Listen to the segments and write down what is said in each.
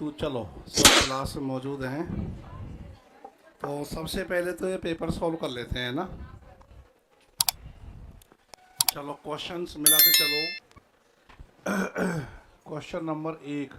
तो चलो सब क्लास में मौजूद हैं। तो सबसे पहले तो ये पेपर सॉल्व कर लेते हैं ना। चलो क्वेश्चंस मिलाते चलो। Question number 1।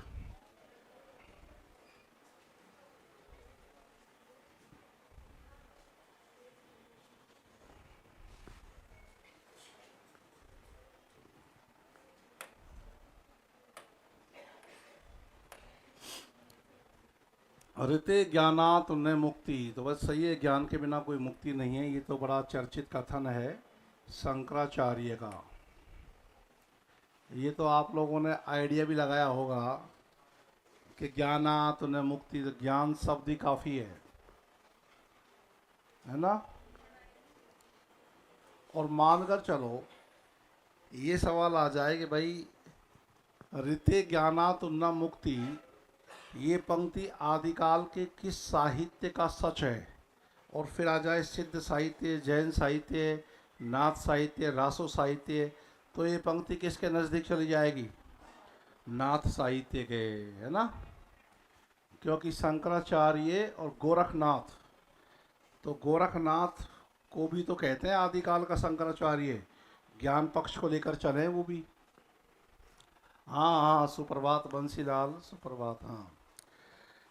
ऋते ज्ञानात उन्नय मुक्ति। तो बस सही है, ज्ञान के बिना कोई मुक्ति नहीं है। ये तो बड़ा चर्चित कथन है शंकराचार्य का। ये तो आप लोगों ने आइडिया भी लगाया होगा कि ज्ञानात उन्नय मुक्ति, तो ज्ञान शब्द ही काफ़ी है ना। और मानकर चलो ये सवाल आ जाए कि भाई ऋते ज्ञानात उन्ना मुक्ति, ये पंक्ति आदिकाल के किस साहित्य का सच है। और फिर आ जाए सिद्ध साहित्य, जैन साहित्य, नाथ साहित्य, रासो साहित्य, तो ये पंक्ति किसके नज़दीक चली जाएगी? नाथ साहित्य के, है ना। क्योंकि शंकराचार्य और गोरखनाथ, तो गोरखनाथ को भी तो कहते हैं आदिकाल का शंकराचार्य। ज्ञान पक्ष को लेकर चले वो भी। हाँ हाँ, सुप्रभात बंसीलाल, सुप्रभात। हाँ,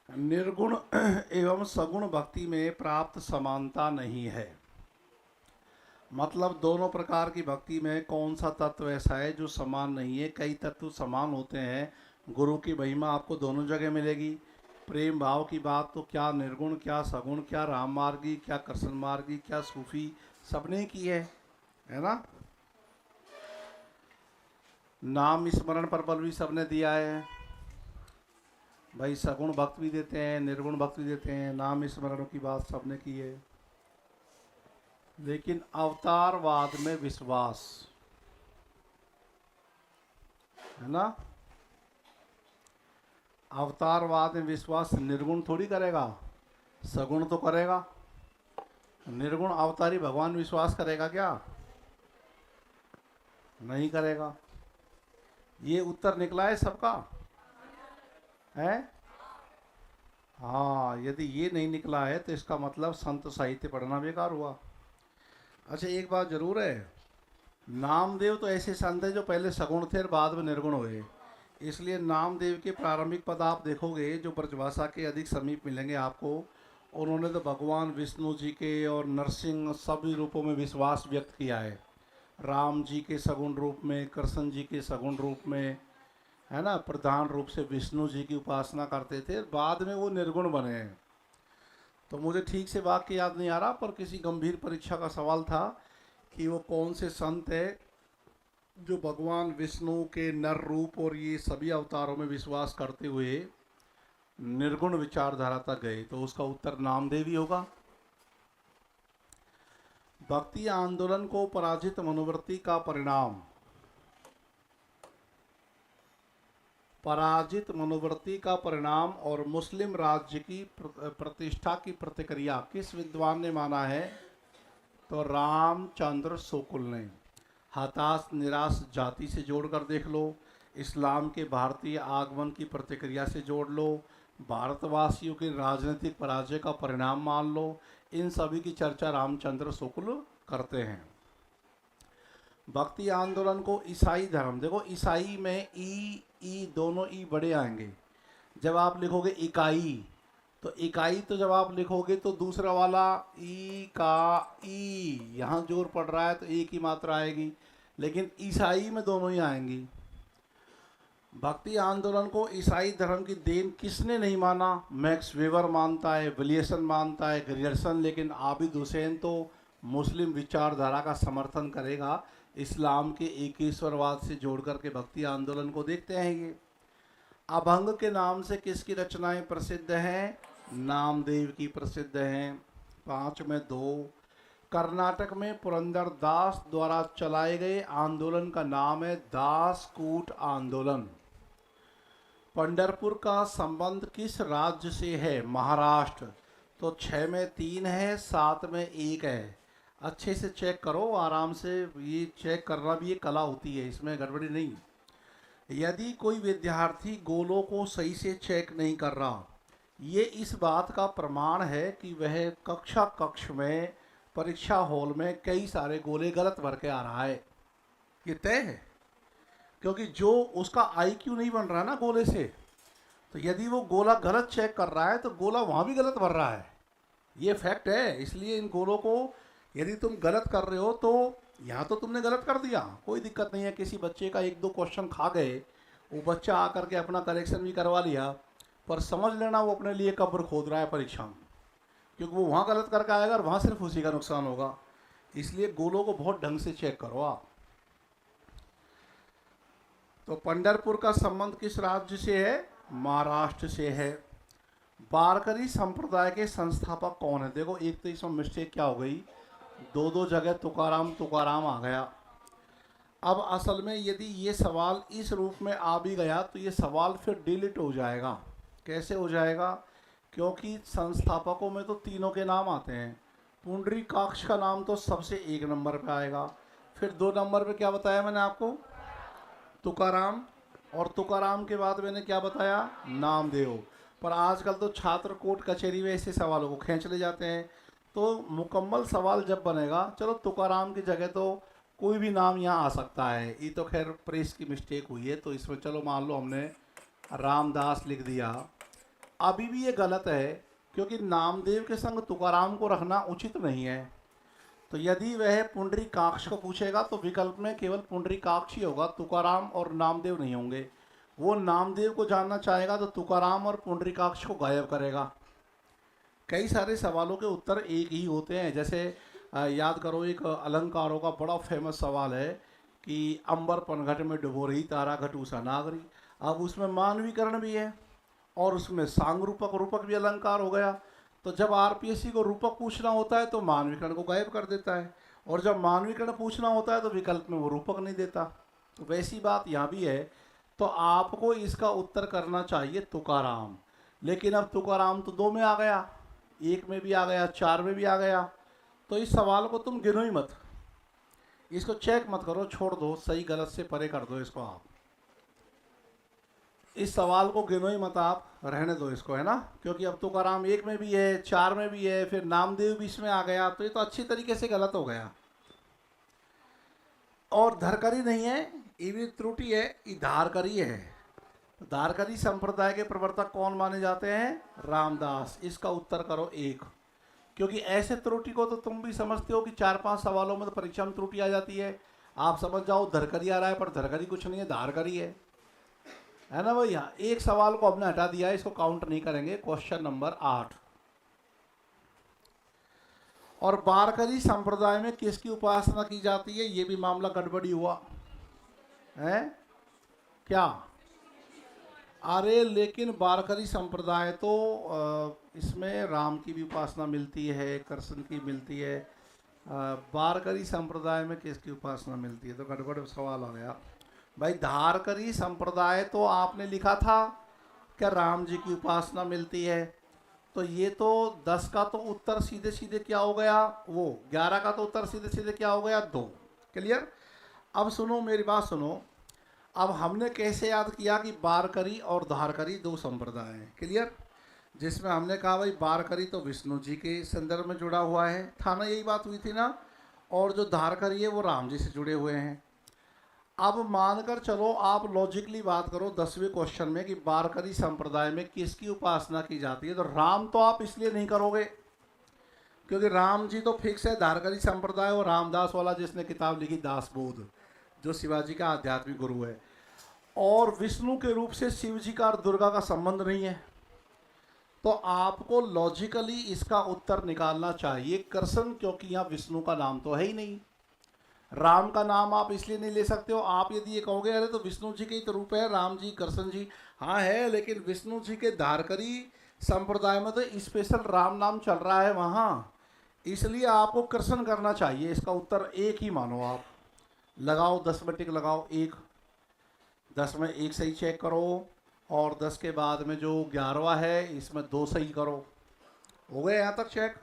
निर्गुण एवं सगुण भक्ति में प्राप्त समानता नहीं है। मतलब दोनों प्रकार की भक्ति में कौन सा तत्व ऐसा है जो समान नहीं है? कई तत्व समान होते हैं। गुरु की महिमा आपको दोनों जगह मिलेगी। प्रेम भाव की बात तो क्या निर्गुण, क्या सगुण, क्या राम मार्गी, क्या कृष्ण मार्गी, क्या सूफी, सबने की है ना। नाम स्मरण पर बल भी सबने दिया है भाई। सगुण भक्त भी देते हैं, निर्गुण भक्त भी देते हैं। नाम स्मरण की बात सबने की है। लेकिन अवतारवाद में विश्वास, है ना। अवतारवाद में विश्वास निर्गुण थोड़ी करेगा, सगुण तो करेगा। निर्गुण अवतारी भगवान विश्वास करेगा क्या? नहीं करेगा। ये उत्तर निकला है सबका, है। हाँ, यदि ये नहीं निकला है तो इसका मतलब संत साहित्य पढ़ना बेकार हुआ। अच्छा, एक बात जरूर है, नामदेव तो ऐसे संत है जो पहले सगुण थे और बाद में निर्गुण हुए। इसलिए नामदेव के प्रारंभिक पद आप देखोगे जो ब्रजभाषा के अधिक समीप मिलेंगे आपको। उन्होंने तो भगवान विष्णु जी के और नरसिंह सभी रूपों में विश्वास व्यक्त किया है। राम जी के सगुण रूप में, कृष्ण जी के सगुण रूप में, है ना। प्रधान रूप से विष्णु जी की उपासना करते थे, बाद में वो निर्गुण बने हैं। तो मुझे ठीक से वाक्य याद नहीं आ रहा, पर किसी गंभीर परीक्षा का सवाल था कि वो कौन से संत है जो भगवान विष्णु के नर रूप और ये सभी अवतारों में विश्वास करते हुए निर्गुण विचारधारा तक गए। तो उसका उत्तर नामदेव ही होगा। भक्ति आंदोलन को पराजित मनोवृत्ति का परिणाम, पराजित मनोवृत्ति का परिणाम और मुस्लिम राज्य की प्रतिष्ठा की प्रतिक्रिया किस विद्वान ने माना है? तो रामचंद्र शुक्ल ने। हताश निराश जाति से जोड़कर देख लो, इस्लाम के भारतीय आगमन की प्रतिक्रिया से जोड़ लो, भारतवासियों की राजनीतिक पराजय का परिणाम मान लो। इन सभी की चर्चा रामचंद्र शुक्ल करते हैं। भक्ति आंदोलन को ईसाई धर्म, देखो ईसाई में ई दोनों ई बड़े आएंगे। जब आप लिखोगे इकाई, तो इकाई तो जब आप लिखोगे तो दूसरा वाला ई का ई, यहाँ जोर पड़ रहा है तो एक ही मात्रा आएगी। लेकिन ईसाई में दोनों ही आएंगी। भक्ति आंदोलन को ईसाई धर्म की देन किसने नहीं माना? मैक्स वेबर मानता है, विलियसन मानता है, ग्रियर्सन, लेकिन आबिद हुसैन तो मुस्लिम विचारधारा का समर्थन करेगा। इस्लाम के एकेश्वरवाद से जोड़ करके भक्ति आंदोलन को देखते हैं। ये अभंग के नाम से किसकी रचनाएं प्रसिद्ध हैं? नामदेव की प्रसिद्ध हैं। 5 में 2। कर्नाटक में पुरंदर दास द्वारा चलाए गए आंदोलन का नाम है दासकूट आंदोलन। पंढरपुर का संबंध किस राज्य से है? महाराष्ट्र। तो 6 में 3 है, 7 में 1 है। अच्छे से चेक करो, आराम से। ये चेक करना भी एक कला होती है, इसमें गड़बड़ी नहीं। यदि कोई विद्यार्थी गोलों को सही से चेक नहीं कर रहा, ये इस बात का प्रमाण है कि वह कक्ष में, परीक्षा हॉल में कई सारे गोले गलत भर के आ रहा है। ये तय है, क्योंकि जो उसका आईक्यू नहीं बन रहा ना गोले से, तो यदि वो गोला गलत चेक कर रहा है तो गोला वहाँ भी गलत भर रहा है। ये फैक्ट है। इसलिए इन गोलों को यदि तुम गलत कर रहे हो तो यहाँ तो तुमने गलत कर दिया, कोई दिक्कत नहीं है। किसी बच्चे का एक दो क्वेश्चन खा गए, वो बच्चा आकर के अपना करेक्शन भी करवा लिया, पर समझ लेना वो अपने लिए कब्र खोद रहा है परीक्षा में, क्योंकि वो वहाँ गलत करके आएगा और वहाँ सिर्फ उसी का नुकसान होगा। इसलिए गोलों को बहुत ढंग से चेक करो आप। तो पंढरपुर का संबंध किस राज्य से है? महाराष्ट्र से है। वारकरी संप्रदाय के संस्थापक कौन है? देखो एक तो इसमें मिस्टेक क्या हो गई, दो दो जगह तुकाराम तुकाराम आ गया। अब असल में यदि ये सवाल इस रूप में आ भी गया तो ये सवाल फिर डिलीट हो जाएगा। कैसे हो जाएगा? क्योंकि संस्थापकों में तो तीनों के नाम आते हैं। पुंडरीकाक्ष का नाम तो सबसे एक नंबर पे आएगा, फिर दो नंबर पे क्या बताया मैंने आपको? तुकाराम, और तुकाराम के बाद मैंने क्या बताया? नामदेव। पर आजकल तो छात्र कोर्ट कचहरी में ऐसे सवालों को खींच ले जाते हैं। तो मुकम्मल सवाल जब बनेगा, चलो तुकाराम की जगह तो कोई भी नाम यहाँ आ सकता है। ये तो खैर प्रेस की मिस्टेक हुई है, तो इसमें चलो मान लो हमने रामदास लिख दिया, अभी भी ये गलत है, क्योंकि नामदेव के संग तुकाराम को रखना उचित नहीं है। तो यदि वह पुंडरीकाक्ष को पूछेगा तो विकल्प में केवल पुंडरीकाक्ष ही होगा, तुकाराम और नामदेव नहीं होंगे। वो नामदेव को जानना चाहेगा तो तुकाराम और पुंडरीकाक्ष को गायब करेगा। कई सारे सवालों के उत्तर एक ही होते हैं। जैसे याद करो, एक अलंकारों का बड़ा फेमस सवाल है कि अंबर पनघट में डुबो रही तारा घटूसा नागरी। अब उसमें मानवीकरण भी है और उसमें सांग रूपक, रूपक भी अलंकार हो गया। तो जब आरपीएससी को रूपक पूछना होता है तो मानवीकरण को गायब कर देता है, और जब मानवीकरण पूछना होता है तो विकल्प में वो रूपक नहीं देता। तो वैसी बात यहाँ भी है। तो आपको इसका उत्तर करना चाहिए तुकाराम। लेकिन अब तुकाराम तो दो में आ गया, एक में भी आ गया, चार में भी आ गया। तो इस सवाल को तुम गिनो ही मत, इसको चेक मत करो, छोड़ दो, सही गलत से परे कर दो इसको। आप इस सवाल को गिनो ही मत, आप रहने दो इसको, है ना। क्योंकि अब तुकाराम एक में भी है, चार में भी है, फिर नामदेव भी इसमें आ गया, तो ये तो अच्छी तरीके से गलत हो गया। और धरकरी नहीं है, ये भी त्रुटि है, ये धारकरी है। धारकरी संप्रदाय के प्रवर्तक कौन माने जाते हैं? रामदास। इसका उत्तर करो एक, क्योंकि ऐसे त्रुटि को तो तुम भी समझते हो कि चार पांच सवालों में तो परीक्षा में त्रुटि आ जाती है। आप समझ जाओ धरकरी आ रहा है, पर धरकरी कुछ नहीं है, धारकरी है ना भैया। एक सवाल को हमने हटा दिया है, इसको काउंट नहीं करेंगे। Question number 8। और वारकरी संप्रदाय में किसकी उपासना की जाती है? ये भी मामला गड़बड़ी हुआ है क्या? अरे लेकिन वारकरी संप्रदाय तो इसमें राम की भी उपासना मिलती है, कृष्ण की मिलती है। वारकरी संप्रदाय में किसकी उपासना मिलती है? तो गड़बड़ सवाल आ गया भाई। धारकरी संप्रदाय तो आपने लिखा था कि राम जी की उपासना मिलती है, तो ये तो 10 का तो उत्तर सीधे सीधे क्या हो गया? वो 11 का तो उत्तर सीधे सीधे क्या हो गया? 2। क्लियर? अब सुनो मेरी बात सुनो। अब हमने कैसे याद किया कि वारकरी और धारकरी दो संप्रदाय हैं। क्लियर? जिसमें हमने कहा भाई वारकरी तो विष्णु जी के संदर्भ में जुड़ा हुआ है, था ना, यही बात हुई थी ना। और जो धारकरी है वो राम जी से जुड़े हुए हैं। अब मानकर चलो, आप लॉजिकली बात करो 10वें क्वेश्चन में कि वारकरी संप्रदाय में किसकी उपासना की जाती है, तो राम तो आप इसलिए नहीं करोगे क्योंकि राम जी तो फिक्स है। धारकरी संप्रदाय और रामदास वाला जिसने किताब लिखी दासबोध, जो शिवाजी का आध्यात्मिक गुरु है, और विष्णु के रूप से शिव जी का और दुर्गा का संबंध नहीं है। तो आपको लॉजिकली इसका उत्तर निकालना चाहिए कृष्ण, क्योंकि यहाँ विष्णु का नाम तो है ही नहीं। राम का नाम आप इसलिए नहीं ले सकते हो। आप यदि ये कहोगे अरे तो विष्णु जी के ही तो रूप है राम जी, कृष्ण जी, हाँ है, लेकिन विष्णु जी के धारकरी संप्रदाय में तो स्पेशल राम नाम चल रहा है वहाँ, इसलिए आपको कृष्ण करना चाहिए। इसका उत्तर एक ही मानो आप। लगाओ 10 में टिक लगाओ, एक 10 में एक सही चेक करो, और 10 के बाद में जो 11वां है इसमें 2 सही करो। हो गए यहाँ तक चेक?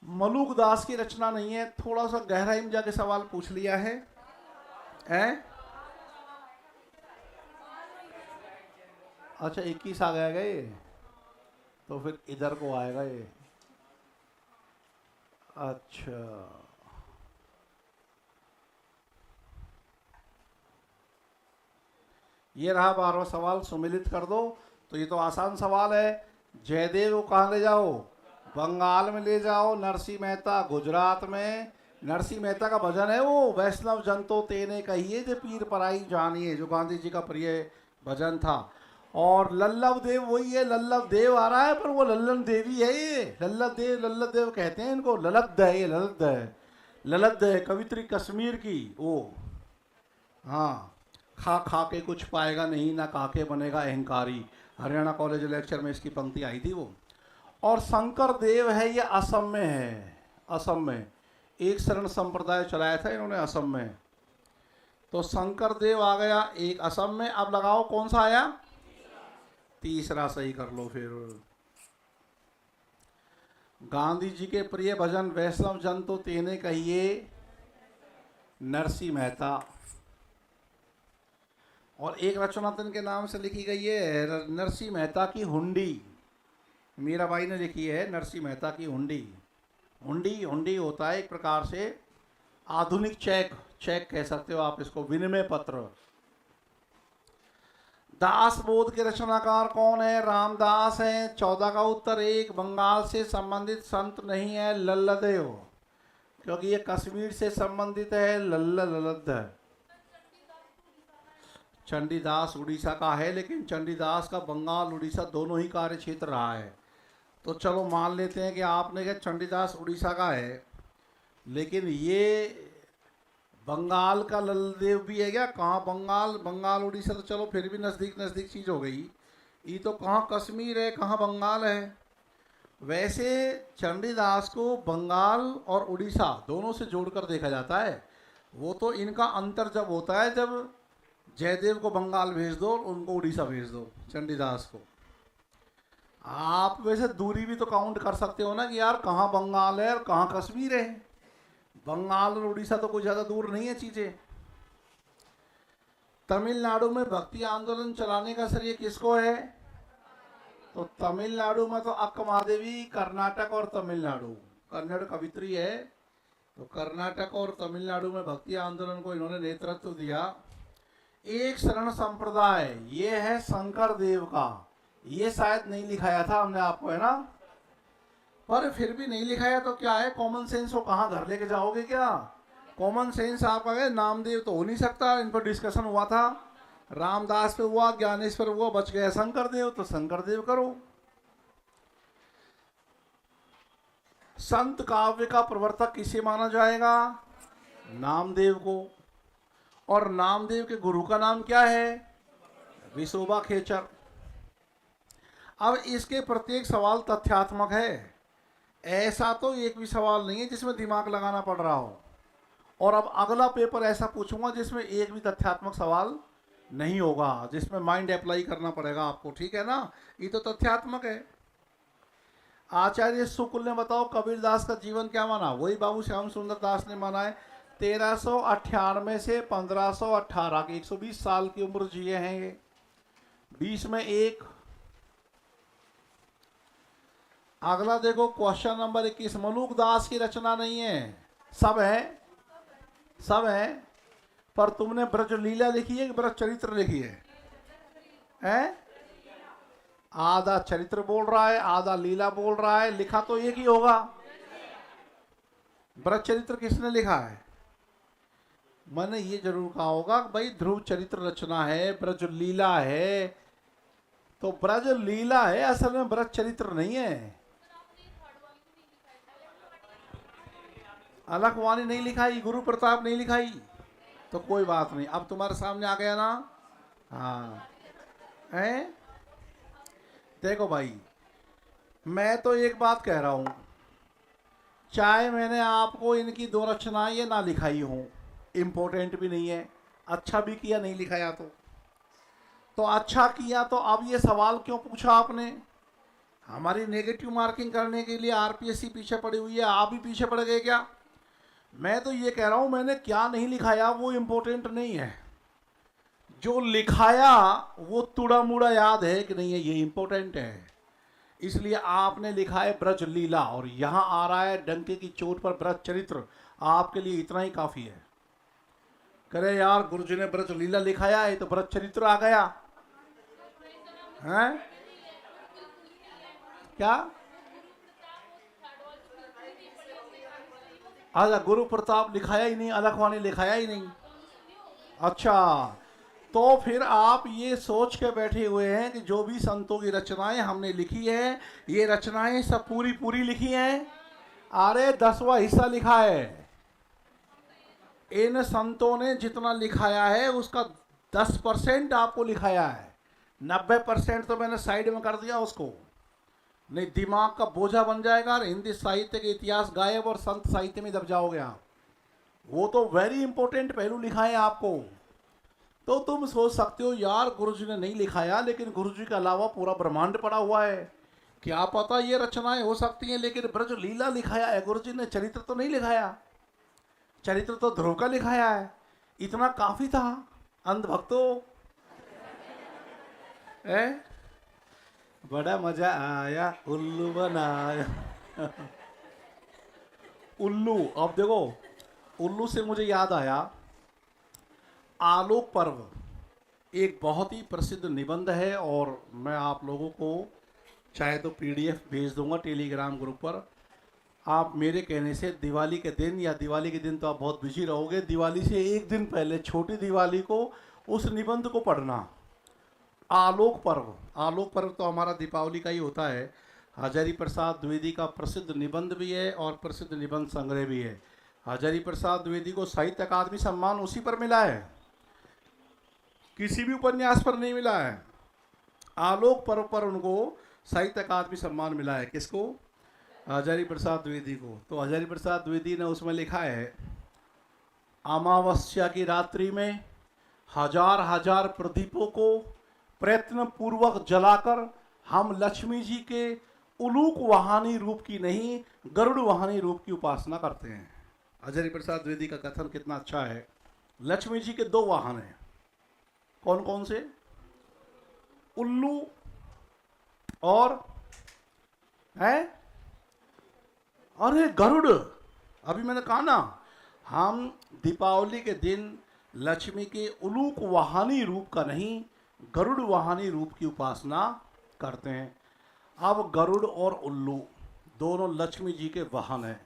मलुक दास की रचना नहीं है, थोड़ा सा गहराई में जाके सवाल पूछ लिया है, हैं? अच्छा 21 आ गया ये, तो फिर इधर को आएगा ये। अच्छा ये रहा 12वां सवाल, सुमिलित कर दो। तो ये तो आसान सवाल है। जयदेव को कहाँ ले जाओ? बंगाल में ले जाओ। नरसिंह मेहता गुजरात में। नरसिंह मेहता का भजन है वो, वैष्णव जन तो तेने कहिए जे पीर पराई जानिए, जो गांधी जी का प्रिय भजन था। और लल्लभ देव वही है, लल्लभ देव आ रहा है, पर वो लल्लन देवी है ये। लल्लभ देव कहते हैं इनको। ललत है ये, ललत है, ललत है कवित्री कश्मीर की वो। हाँ, खा खा के कुछ पाएगा नहीं, ना खा के बनेगा अहंकारी। हरियाणा कॉलेज लेक्चर में इसकी पंक्ति आई थी वो। और शंकर देव है ये असम में है। असम में एक शरण संप्रदाय चलाया था इन्होंने असम में। तो शंकर देव आ गया एक असम में। अब लगाओ कौन सा आया? तीसरा सही कर लो फिर। गांधी जी के प्रिय भजन वैष्णव जन तो तेने कहिए, नरसिंह मेहता। और एक रचनातन के नाम से लिखी गई है, नरसिंह मेहता की हुंडी। मीराबाई ने लिखी है नरसिंह मेहता की हुंडी। हुंडी हुंडी होता है एक प्रकार से आधुनिक चेक, चेक कह सकते हो आप इसको, विनिमय पत्र। दास बोध के रचनाकार कौन है? रामदास हैं। 14 का उत्तर 1। बंगाल से संबंधित संत नहीं है, लल्लदेव, क्योंकि ये कश्मीर से संबंधित है। लल्लद है। चंडीदास उड़ीसा का है, लेकिन चंडीदास का बंगाल उड़ीसा दोनों ही कार्य क्षेत्र रहा है। तो चलो मान लेते हैं कि आपने कहा चंडीदास उड़ीसा का है, लेकिन ये बंगाल का लल्लदेव भी है क्या? कहाँ बंगाल? बंगाल उड़ीसा तो चलो फिर भी नज़दीक नज़दीक चीज़ हो गई। ये तो कहाँ कश्मीर है, कहाँ बंगाल है। वैसे चंडीदास को बंगाल और उड़ीसा दोनों से जोड़कर देखा जाता है। वो तो इनका अंतर जब होता है जब जयदेव को बंगाल भेज दो और उनको उड़ीसा भेज दो, चंडीदास को। आप वैसे दूरी भी तो काउंट कर सकते हो ना कि यार कहाँ बंगाल है और कहाँ कश्मीर है। बंगाल और उड़ीसा तो कोई ज़्यादा दूर नहीं है चीज़ें। तमिलनाडु में भक्ति आंदोलन चलाने का श्रेय किसको है? तो तमिलनाडु में तो अक्का महादेवी। कर्नाटक और तमिलनाडु, कन्नड़ कवित्री है। तो कर्नाटक और तमिलनाडु में भक्ति आंदोलन को इन्होंने नेतृत्व दिया। एक शरण संप्रदाय ये है शंकर देव का। ये शायद नहीं लिखाया था हमने आपको, है ना? पर फिर भी नहीं लिखाया तो क्या है, कॉमन सेंस को कहाँ घर लेके जाओगे क्या? कॉमन सेंस आपका है, नामदेव तो हो नहीं सकता। इन पर डिस्कशन हुआ था, रामदास पे हुआ, ज्ञानेश्वर हुआ, बच गया शंकर देव, तो शंकर देव करो। संत काव्य का प्रवर्तक किसे माना जाएगा? नामदेव को। और नामदेव के गुरु का नाम क्या है? विशोबा खेचर। अब इसके प्रत्येक सवाल तथ्यात्मक है, ऐसा तो एक भी सवाल नहीं है जिसमें दिमाग लगाना पड़ रहा हो। और अब अगला पेपर ऐसा पूछूंगा जिसमें एक भी तथ्यात्मक सवाल नहीं होगा, जिसमें माइंड अप्लाई करना पड़ेगा आपको, ठीक है ना? ये तो तथ्यात्मक है। आचार्य शुक्ल ने बताओ कबीरदास का जीवन क्या माना? वही बाबू श्याम सुंदर दास ने माना है। 1398 से 1518 की 120 साल की उम्र जिए हैं ये। 20 में 1। अगला देखो क्वेश्चन नंबर 21। मलुक दास की रचना नहीं है, सब है, सब है। पर तुमने ब्रज लीला लिखी है कि ब्रज चरित्र लिखी है? हैं? आधा चरित्र बोल रहा है, आधा लीला बोल रहा है। लिखा तो एक ही होगा। ब्रज चरित्र किसने लिखा है? मैंने ये जरूर कहा होगा भाई ध्रुव चरित्र रचना है, ब्रज लीला है। तो ब्रज लीला है, असल में ब्रज चरित्र नहीं है। अलखवाणी नहीं लिखाई, गुरु प्रताप नहीं लिखाई, तो कोई बात नहीं। अब तुम्हारे सामने आ गया ना? हाँ है। देखो भाई, मैं तो एक बात कह रहा हूं, चाहे मैंने आपको इनकी 2 रचनाएं ये ना लिखाई हूं, इम्पोर्टेंट भी नहीं है, अच्छा भी किया नहीं लिखाया तो अच्छा किया। तो अब ये सवाल क्यों पूछा आपने? हमारी नेगेटिव मार्किंग करने के लिए आरपीएससी पीछे पड़ी हुई है, आप भी पीछे पड़ गए क्या? मैं तो ये कह रहा हूं मैंने क्या नहीं लिखाया वो इम्पोर्टेंट नहीं है। जो लिखाया वो तुड़ा मुड़ा याद है कि नहीं है, ये इंपॉर्टेंट है। इसलिए आपने लिखा है ब्रज लीला और यहां आ रहा है डंके की चोट पर ब्रज चरित्र, आपके लिए इतना ही काफी है। करे यार गुरुजी ने ब्रज लीला लिखाया है तो ब्रज चरित्र आ गया है क्या? अच्छा, गुरु प्रताप लिखाया ही नहीं, अलखवाणी लिखाया ही नहीं। अच्छा, तो फिर आप ये सोच के बैठे हुए हैं कि जो भी संतों की रचनाएं हमने लिखी है, ये रचनाएं सब पूरी पूरी लिखी हैं। अरे 10वां हिस्सा लिखा है। इन संतों ने जितना लिखाया है उसका 10% आपको लिखाया है, 90% तो मैंने साइड में कर दिया उसको, नहीं दिमाग का बोझा बन जाएगा और हिंदी साहित्य के इतिहास गायब और संत साहित्य में दब जाओगे आप। वो तो वेरी इंपॉर्टेंट पहलू लिखा है आपको। तो तुम सोच सकते हो यार गुरुजी ने नहीं लिखाया, लेकिन गुरुजी के अलावा पूरा ब्रह्मांड पड़ा हुआ है, क्या पता ये रचनाएं हो सकती हैं, लेकिन ब्रज लीला लिखाया है गुरुजी ने, चरित्र तो नहीं लिखाया। चरित्र तो ध्रुव का लिखाया है, इतना काफी था। अंधभक्तों है, बड़ा मजा आया उल्लू बनाया। उल्लू, अब देखो उल्लू से मुझे याद आया, आलोक पर्व एक बहुत ही प्रसिद्ध निबंध है और मैं आप लोगों को चाहे तो पीडीएफ भेज दूंगा टेलीग्राम ग्रुप पर। आप मेरे कहने से दिवाली के दिन, या दिवाली के दिन तो आप बहुत बिजी रहोगे, दिवाली से एक दिन पहले छोटी दिवाली को उस निबंध को पढ़ना। आलोक पर्व, आलोक पर्व तो हमारा दीपावली का ही होता है। हजारी प्रसाद द्विवेदी का प्रसिद्ध निबंध भी है और प्रसिद्ध निबंध संग्रह भी है। हजारी प्रसाद द्विवेदी को साहित्य अकादमी सम्मान उसी पर मिला है, किसी भी उपन्यास पर नहीं मिला है। आलोक पर्व पर उनको साहित्य अकादमी सम्मान मिला है। किसको? हजारी प्रसाद द्विवेदी को। तो हजारी प्रसाद द्विवेदी ने उसमें लिखा है, अमावस्या की रात्रि में हजार हजार प्रदीपों को प्रयत्न पूर्वक जलाकर हम लक्ष्मी जी के उलूक वाहनी रूप की नहीं, गरुड़ वाहनी रूप की उपासना करते हैं। हजारी प्रसाद द्विवेदी का कथन कितना अच्छा है। लक्ष्मी जी के 2 वाहन हैं, कौन कौन से? उल्लू और है, अरे गरुड़। अभी मैंने कहा ना, हम दीपावली के दिन लक्ष्मी के उलूक वाहनी रूप का नहीं, गरुड़ वाहनी रूप की उपासना करते हैं। अब गरुड़ और उल्लू दोनों लक्ष्मी जी के वाहन हैं,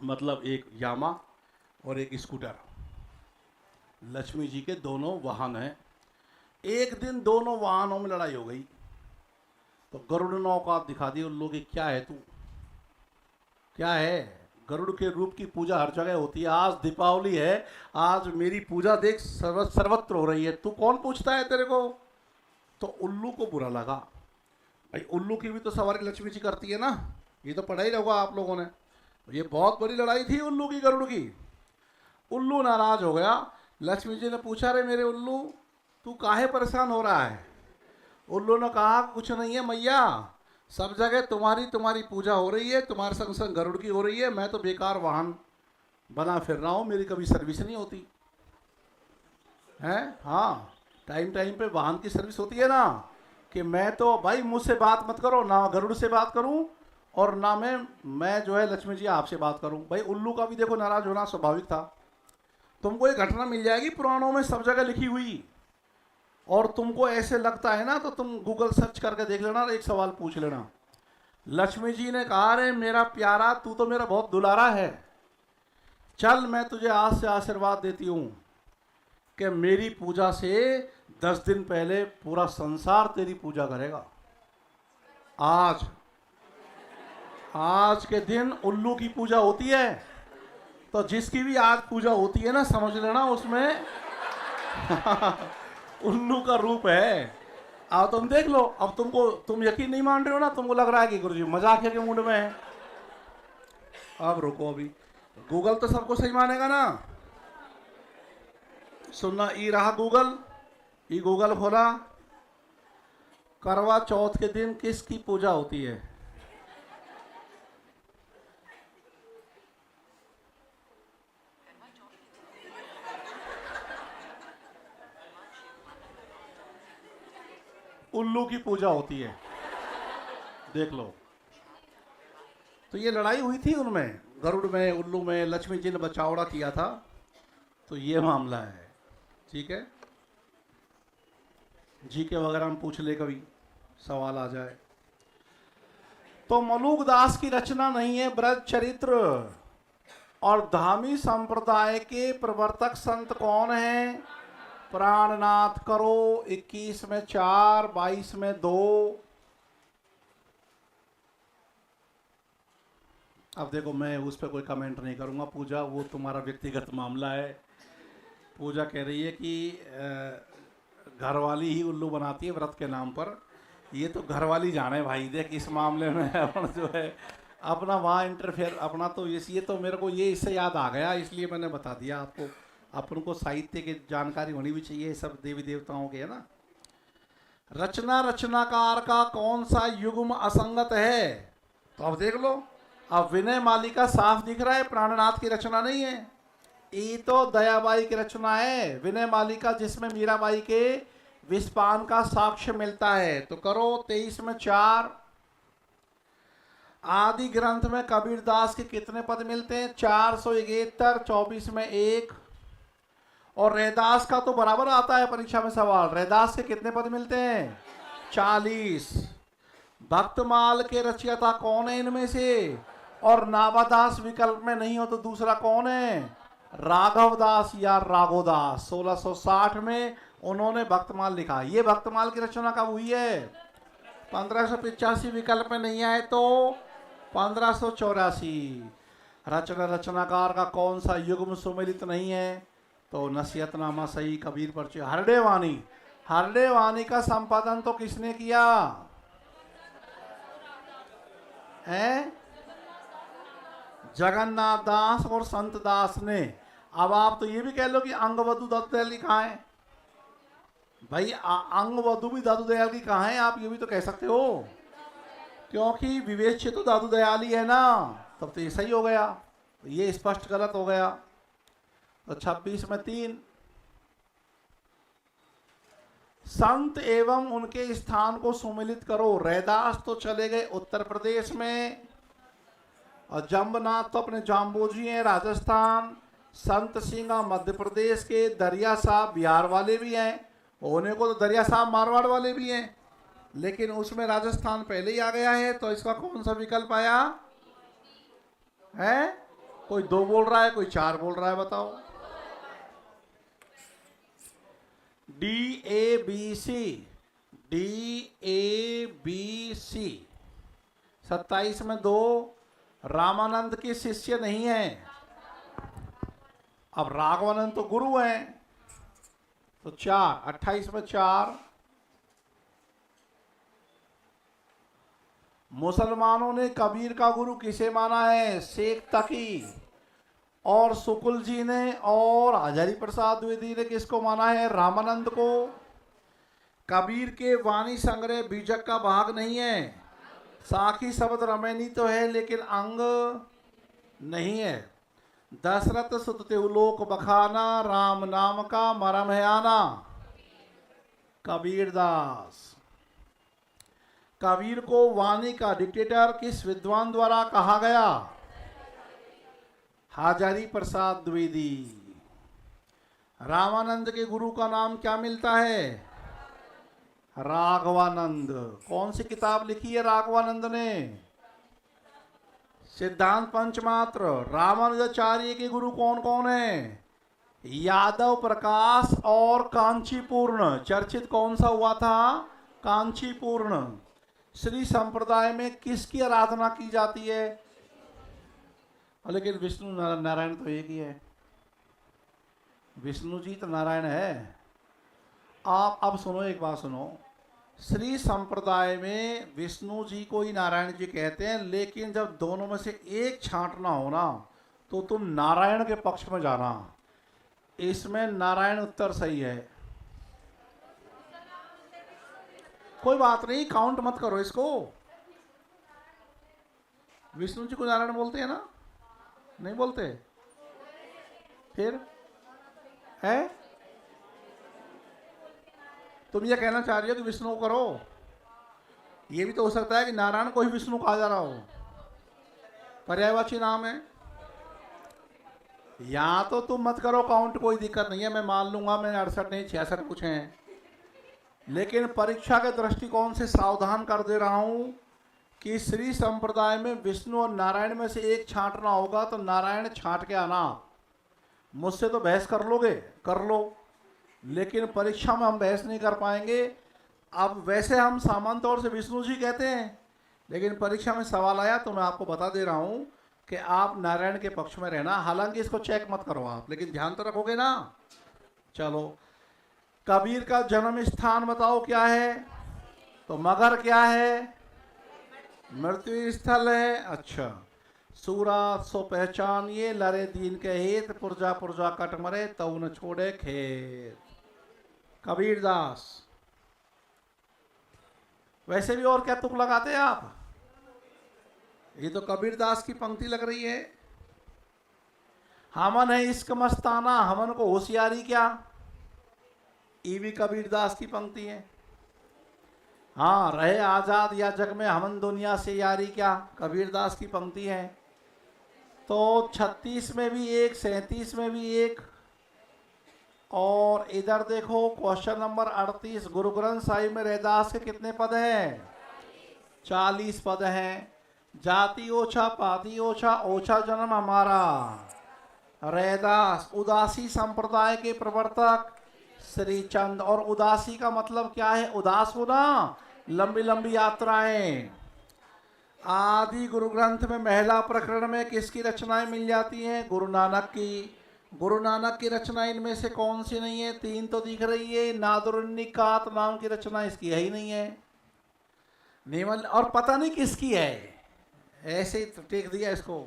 मतलब एक यामा और एक स्कूटर, लक्ष्मी जी के दोनों वाहन हैं। एक दिन दोनों वाहनों में लड़ाई हो गई, तो गरुड़ ने औकात दिखा दी उल्लू की, क्या है तू, क्या है? गरुड़ के रूप की पूजा हर जगह होती है, आज दीपावली है, आज मेरी पूजा देख सर्वत्र हो रही है, तू कौन पूछता है तेरे को? तो उल्लू को बुरा लगा, भाई उल्लू की भी तो सवारी लक्ष्मी जी करती है ना, ये तो पढ़ा ही होगा आप लोगों ने। ये बहुत बड़ी लड़ाई थी उल्लू की गरुड़ की। उल्लू नाराज हो गया। लक्ष्मी जी ने पूछा, रे मेरे उल्लू तू काहे परेशान हो रहा है? उल्लू ने कहा, कुछ नहीं है मैया, सब जगह तुम्हारी तुम्हारी पूजा हो रही है, तुम्हारे संग संग गरुड़ की हो रही है, मैं तो बेकार वाहन बना फिर रहा हूँ, मेरी कभी सर्विस नहीं होती है। हाँ, टाइम टाइम पे वाहन की सर्विस होती है ना, कि मैं तो भाई मुझसे बात मत करो, ना गरुड़ से बात करूँ और ना मैं जो है लक्ष्मी जी आपसे बात करूँ। भाई उल्लू का भी देखो नाराज होना स्वाभाविक था। तुमको एक घटना मिल जाएगी पुराणों में सब जगह लिखी हुई, और तुमको ऐसे लगता है ना तो तुम गूगल सर्च करके देख लेना और एक सवाल पूछ लेना। लक्ष्मी जी ने कहा, रे मेरा प्यारा तू तो मेरा बहुत दुलारा है, चल मैं तुझे आज से आशीर्वाद देती हूँ कि मेरी पूजा से 10 दिन पहले पूरा संसार तेरी पूजा करेगा। आज के दिन उल्लू की पूजा होती है, तो जिसकी भी आज पूजा होती है ना, समझ लेना उसमें उल्लू का रूप है। अब तुम देख लो, अब तुम यकीन नहीं मान रहे हो ना, तुमको लग रहा है कि गुरुजी मजाक के मूड में है। अब रुको, अभी गूगल तो सबको सही मानेगा ना। सुनना, ई रहा गूगल, ई गूगल खोला, करवा चौथ के दिन किसकी पूजा होती है? की पूजा होती है, देख लो। तो ये लड़ाई हुई थी उनमें, गरुड़ में, उल्लू में, लक्ष्मी जी ने बचावड़ा किया था, तो ये मामला है। ठीक है, जी के वगैरह हम पूछ ले, कभी सवाल आ जाए। तो मलूक दास की रचना नहीं है ब्रज चरित्र। और धामी संप्रदाय के प्रवर्तक संत कौन हैं? प्राणनाथ। करो 21 में 4, 22 में 2। अब देखो, मैं उस पर कोई कमेंट नहीं करूंगा। पूजा, वो तुम्हारा व्यक्तिगत मामला है। पूजा कह रही है कि घरवाली ही उल्लू बनाती है व्रत के नाम पर। ये तो घरवाली जाने भाई, देख इस मामले में अपन जो है अपना वहाँ इंटरफेयर अपना, तो ये तो मेरे को ये इससे याद आ गया, इसलिए मैंने बता दिया आपको। अपन को साहित्य की जानकारी होनी भी चाहिए, सब देवी देवताओं के, है ना। रचनाकार का कौन सा युग्म असंगत है? तो अब देख लो, अब विनय मालिका साफ दिख रहा है प्राणनाथ की रचना नहीं है, ये तो दयाबाई की रचना है। विनय मालिका जिसमें मीराबाई के विस्पान का साक्ष्य मिलता है। तो करो 23 में 4। आदि ग्रंथ में कबीरदास के कितने पद मिलते हैं? 471, 24 में 1। और रैदास का तो बराबर आता है परीक्षा में सवाल, रैदास के कितने पद मिलते हैं? 40। भक्तमाल के रचयिता कौन है इनमें से? और नाभादास विकल्प में नहीं हो तो दूसरा कौन है? राघवदास या राघोदास। 1660 में उन्होंने भक्तमाल लिखा। ये भक्तमाल की रचना कब हुई है? 1585। विकल्प में नहीं आए तो 1584। रचनाकार का कौन सा युग्म सुमेलित नहीं है? तो नसीहतनामा सही, कबीर परचे, हरडे वाणी। हरडे वाणी का संपादन तो किसने किया है? जगन्नाथ दास और संत दास ने। अब आप तो ये भी कह लो कि अंगवधु दादू दयाल की कहाँ है भाई? अंगवधु भी दादू दयाल की कहाँ है? आप ये भी तो कह सकते हो, क्योंकि विवेच्य तो दादू दयाल ही है ना। तब तो ये सही हो गया, ये स्पष्ट गलत हो गया। तो 26 में 3। संत एवं उनके स्थान को सुमिलित करो। रैदास तो चले गए उत्तर प्रदेश में, और जम्बनाथ तो अपने जाम्बोजी हैं राजस्थान। संत सिंह मध्य प्रदेश के, दरिया साहब बिहार वाले भी हैं, होने को तो दरिया साहब मारवाड़ वाले भी हैं, लेकिन उसमें राजस्थान पहले ही आ गया है। तो इसका कौन सा विकल्प आया है? कोई 2 बोल रहा है, कोई 4 बोल रहा है, बताओ। DABC। 27 में 2। रामानंद के शिष्य नहीं है। अब राघवानंद तो गुरु हैं, तो 4। 28 में 4। मुसलमानों ने कबीर का गुरु किसे माना है? शेख तकी। और शुक्ल जी ने और हजारी प्रसाद द्विवेदी ने किसको माना है? रामानंद को। कबीर के वाणी संग्रह बीजक का भाग नहीं है। साखी शब्द रमैनी तो है, लेकिन अंग नहीं है। दशरथ सुत त्रिलोक बखाना, राम नाम का मरम है आना। कबीरदास। कबीर को वाणी का डिक्टेटर किस विद्वान द्वारा कहा गया? हजारी प्रसाद द्विवेदी। रामानंद के गुरु का नाम क्या मिलता है? राघवानंद। कौन सी किताब लिखी है राघवानंद ने? सिद्धांत पंचमात्र। रामानुजाचार्य के गुरु कौन कौन है? यादव प्रकाश और कांचीपूर्ण। चर्चित कौन सा हुआ था? कांचीपूर्ण। श्री संप्रदाय में किसकी आराधना की जाती है? लेकिन विष्णु नारायण तो एक ही है, विष्णु जी तो नारायण है। आप अब सुनो, एक बात सुनो। श्री संप्रदाय में विष्णु जी को ही नारायण जी कहते हैं, लेकिन जब दोनों में से एक छांटना हो ना, तो तुम नारायण के पक्ष में जाना। इसमें नारायण उत्तर सही है। कोई बात नहीं, काउंट मत करो इसको। विष्णु जी को नारायण बोलते हैं ना? नहीं बोलते? फिर है? तुम ये कहना चाह रही हो कि विष्णु को करो? ये भी तो हो सकता है कि नारायण को ही विष्णु कहा जा रहा हो, पर्यायवाची नाम है। यहाँ तो तुम मत करो काउंट, कोई दिक्कत नहीं है, मैं मान लूंगा मैंने 68 नहीं 66 पूछे हैं, लेकिन परीक्षा के दृष्टिकोण से सावधान कर दे रहा हूं कि श्री संप्रदाय में विष्णु और नारायण में से एक छांटना होगा तो नारायण छांट के आना। मुझसे तो बहस कर लोगे, कर लो, लेकिन परीक्षा में हम बहस नहीं कर पाएंगे। अब वैसे हम सामान्य तौर से विष्णु जी कहते हैं, लेकिन परीक्षा में सवाल आया तो मैं आपको बता दे रहा हूं कि आप नारायण के पक्ष में रहना। हालांकि इसको चेक मत करो आप, लेकिन ध्यान तो रखोगे ना। चलो, कबीर का जन्म स्थान बताओ क्या है? तो मगर क्या है? मृत्यु स्थल है। अच्छा, सूरा सो पहचानिए लरे दीन के हित, पुरजा पुरजा कट मरे तऊ न छोड़े खेत। कबीरदास। वैसे भी और क्या तुक लगाते हैं आप? ये तो कबीरदास की पंक्ति लग रही है। हमन है इश्क मस्ताना, हमन को होशियारी क्या, ये भी कबीरदास की पंक्ति है। हाँ, रहे आजाद या जग में हमन दुनिया से यारी क्या, कबीरदास की पंक्ति है। तो 36 में भी एक, 37 में भी एक, और इधर देखो क्वेश्चन नंबर 38, गुरु ग्रंथ साहिब में रैदास के कितने पद हैं? 40 पद हैं। जाति ओछा पाति ओछा, ओछा जन्म हमारा। रैदास उदासी संप्रदाय के प्रवर्तक श्री चंद। और उदासी का मतलब क्या है? उदास होना, लंबी लंबी यात्राएं। आदि गुरु ग्रंथ में महिला प्रकरण में किसकी रचनाएं मिल जाती हैं? गुरु नानक की। गुरु नानक की रचना इनमें से कौन सी नहीं है? 3 तो दिख रही है। नादुर्निकात नाम की रचना इसकी है ही नहीं है। निमल, और पता नहीं किसकी है, ऐसे ही टेक दिया इसको।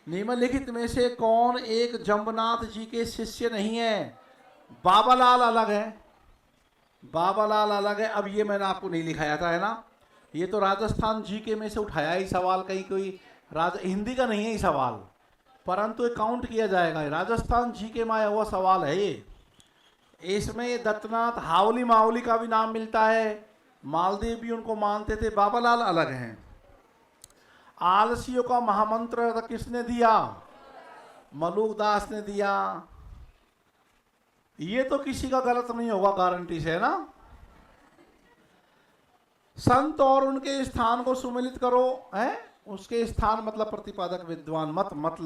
निम्नलिखित में से कौन एक जम्बनाथ जी के शिष्य नहीं है? बाबालाल अलग है, बाबालाल अलग है। अब ये मैंने आपको नहीं लिखाया था, है ना? ये तो राजस्थान जीके में से उठाया ही सवाल, कहीं कोई हिंदी का नहीं है ये सवाल, परंतु ये काउंट किया जाएगा। राजस्थान जीके में आया हुआ सवाल है ये। इसमें ये दत्तनाथ हावली मावली का भी नाम मिलता है, मालदेव भी उनको मानते थे। बाबालाल अलग हैं। आलसियों का महामंत्र किसने दिया? मलुकदास ने दिया। ये तो किसी का गलत नहीं होगा गारंटी से, है ना? संत और उनके स्थान को सुमिलित करो, है? उसके स्थान मतलब प्रतिपादक विद्वान,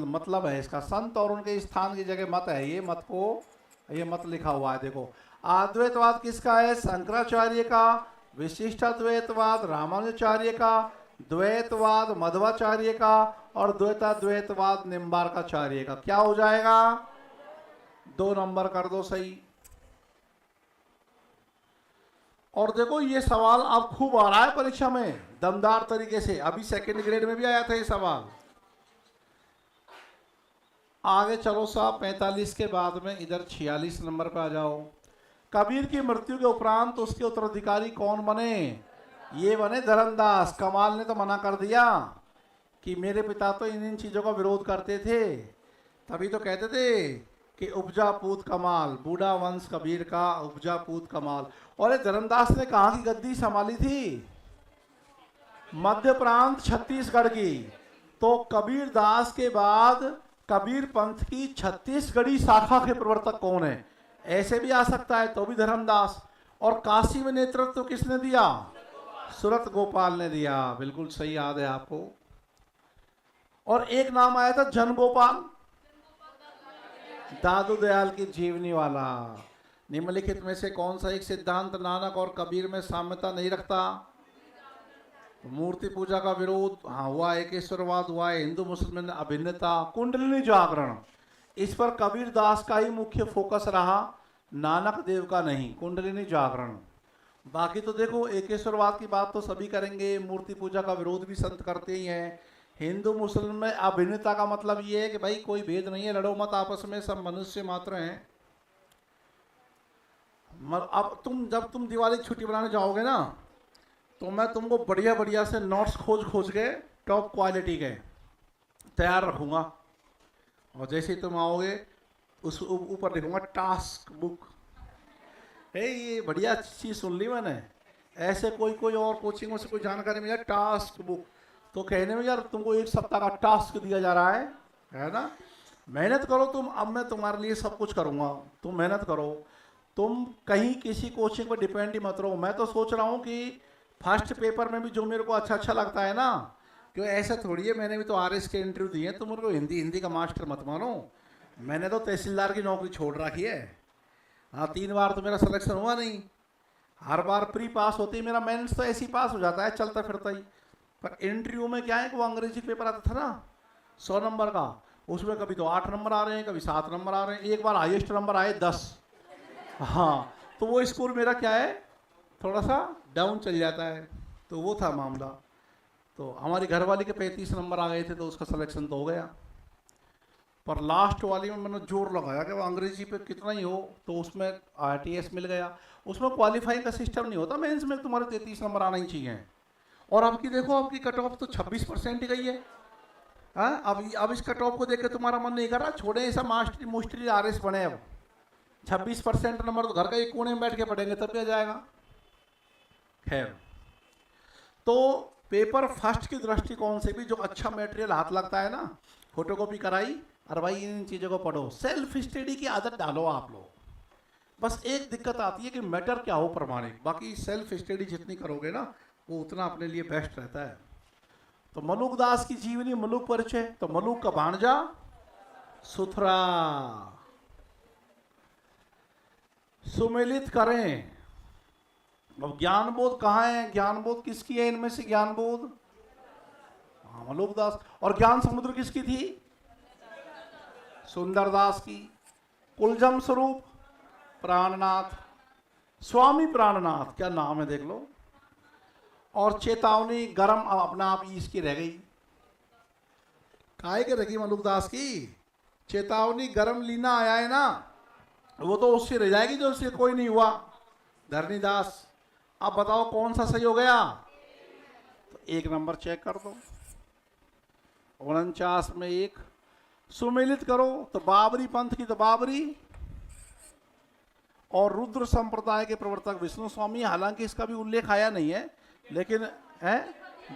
मतलब है इसका। संत और उनके स्थान की जगह मत है, ये मत को, ये मत लिखा हुआ है। देखो, अद्वैतवाद किसका है? शंकराचार्य का। विशिष्टाद्वैतवाद रामानुजाचार्य का। द्वैतवाद मध्वाचार्य का। और द्वैताद्वैतवाद निम्बार्काचार्य का। क्या हो जाएगा? 2 नंबर कर दो सही। और देखो, ये सवाल अब खूब आ रहा है परीक्षा में दमदार तरीके से। अभी सेकंड ग्रेड में भी आया था ये सवाल। आगे चलो साहब, 45 के बाद में इधर 46 नंबर पे आ जाओ। कबीर की मृत्यु के उपरांत तो उसके उत्तराधिकारी कौन बने? ये बने धर्मदास। कमाल ने तो मना कर दिया कि मेरे पिता तो इन चीजों का विरोध करते थे, तभी तो कहते थे कि उपजा पूत कमाल, बूढ़ा वंश कबीर का उपजा पूत कमाल। और धर्मदास ने कहाँ की गद्दी संभाली थी? मध्य प्रांत छत्तीसगढ़ की। तो कबीर दास के बाद कबीर पंथ की छत्तीसगढ़ी शाखा के प्रवर्तक कौन है? ऐसे भी आ सकता है, तो भी धर्मदास। और काशी में नेतृत्व तो किसने दिया? सूरत गोपाल ने दिया। बिल्कुल सही याद है आपको। और एक नाम आया था जन गोपाल, दादू दयाल की जीवनी वाला। निम्नलिखित में से कौन सा एक सिद्धांत नानक और कबीर में साम्यता नहीं रखता? मूर्ति पूजा का विरोध, हाँ, हुआ। एकेश्वरवाद हुआ है। हिंदू मुस्लिम में अभिन्नता। कुंडलिनी जागरण, इस पर कबीर दास का ही मुख्य फोकस रहा, नानक देव का नहीं। कुंडलिनी जागरण। बाकी तो देखो, एकेश्वरवाद की बात तो सभी करेंगे, मूर्ति पूजा का विरोध भी संत करते ही हैं। हिंदू मुस्लिम में अभिन्नता का मतलब ये है कि भाई कोई भेद नहीं है, लड़ो मत आपस में, सब मनुष्य मात्र हैं। अब जब तुम दिवाली की छुट्टी बनाने जाओगे ना, तो मैं तुमको बढ़िया बढ़िया से नोट्स खोज के टॉप क्वालिटी के तैयार रखूँगा। और जैसे ही तुम आओगे उस ऊपर लिखूँगा टास्क बुक। हे, ये बढ़िया चीज़ सुन ली मैंने, ऐसे कोई कोई और कोचिंग में से कोई जानकारी मिला टास्क बुक, तो कहने में यार तुमको 1 सप्ताह का टास्क दिया जा रहा है ना, मेहनत करो तुम, अब मैं तुम्हारे लिए सब कुछ करूँगा, तुम मेहनत करो, तुम कहीं किसी कोचिंग पर डिपेंड ही मत रहो। मैं तो सोच रहा हूँ कि फर्स्ट पेपर में भी जो मेरे को अच्छा लगता है ना, क्यों ऐसा थोड़ी है, मैंने भी तो RS के इंटरव्यू दिए, तुम मेरे को हिंदी का मास्टर मत मानो, मैंने तो तहसीलदार की नौकरी छोड़ रखी है। हाँ 3 बार तो मेरा सिलेक्शन हुआ नहीं, हर बार प्री पास होती है, मेरा मेंस तो ऐसे ही पास हो जाता है चलता फिरता ही। पर इंटरव्यू में क्या है कि वो अंग्रेजी पेपर आता था ना 100 नंबर का, उसमें कभी तो 8 नंबर आ रहे हैं, कभी 7 नंबर आ रहे हैं, एक बार हाईएस्ट नंबर आए 10। हाँ तो वो स्कोर मेरा क्या है थोड़ा सा डाउन चल जाता है, तो वो था मामला। तो हमारी घरवाली के 35 नंबर आ गए थे तो उसका सिलेक्शन तो हो गया, पर लास्ट वाली में मैंने जोर लगाया कि वो अंग्रेजी पे कितना ही हो, तो उसमें ITS मिल गया। उसमें क्वालिफाइंग का सिस्टम नहीं होता, मेंस में तुम्हारे 33 नंबर आना ही चाहिए। और आपकी देखो आपकी कट ऑफ तो 26% ही गई है। हाँ अब इस कट ऑफ को देख के तुम्हारा मन नहीं कर रहा छोड़े ऐसा मास्टरी मोस्टरी RS बने, अब 26% नंबर तो घर का एक कोने में बैठ के पढ़ेंगे तब भी आ जाएगा। खैर, तो पेपर फर्स्ट की दृष्टिकोण से भी जो अच्छा मटेरियल हाथ लगता है ना, फोटोकॉपी कराई और भाई इन चीज़ों को पढ़ो, सेल्फ स्टडी की आदत डालो आप लोग। बस एक दिक्कत आती है कि मैटर क्या हो प्रमाणिक, बाकी सेल्फ स्टडी जितनी करोगे ना वो उतना अपने लिए बेस्ट रहता है। तो मलुक दास की जीवनी, मलुक परिचय, तो मलुक का भांजा सुथरा सुमेलित करें। अब ज्ञान बोध कहाँ है, ज्ञान बोध किसकी है इनमें से, ज्ञान बोध मलुक दास। और ज्ञान समुद्र किसकी थी, सुंदरदास की। कुलजम स्वरूप प्राणनाथ, स्वामी प्राणनाथ, क्या नाम है देख लो। और चेतावनी गरम अपना आप इसकी रह गई, काहे के रखी मलुकदास की, चेतावनी गरम लीना आया है ना, वो तो उससे रह जाएगी जो उससे कोई नहीं हुआ, धरणीदास। अब बताओ कौन सा सही हो गया, तो 1 नंबर चेक कर दो, 49 में 1 सुमेलित करो, तो बाबरी पंथ की तो बाबरी, और रुद्र संप्रदाय के प्रवर्तक विष्णु स्वामी, हालांकि इसका भी उल्लेख आया नहीं है लेकिन है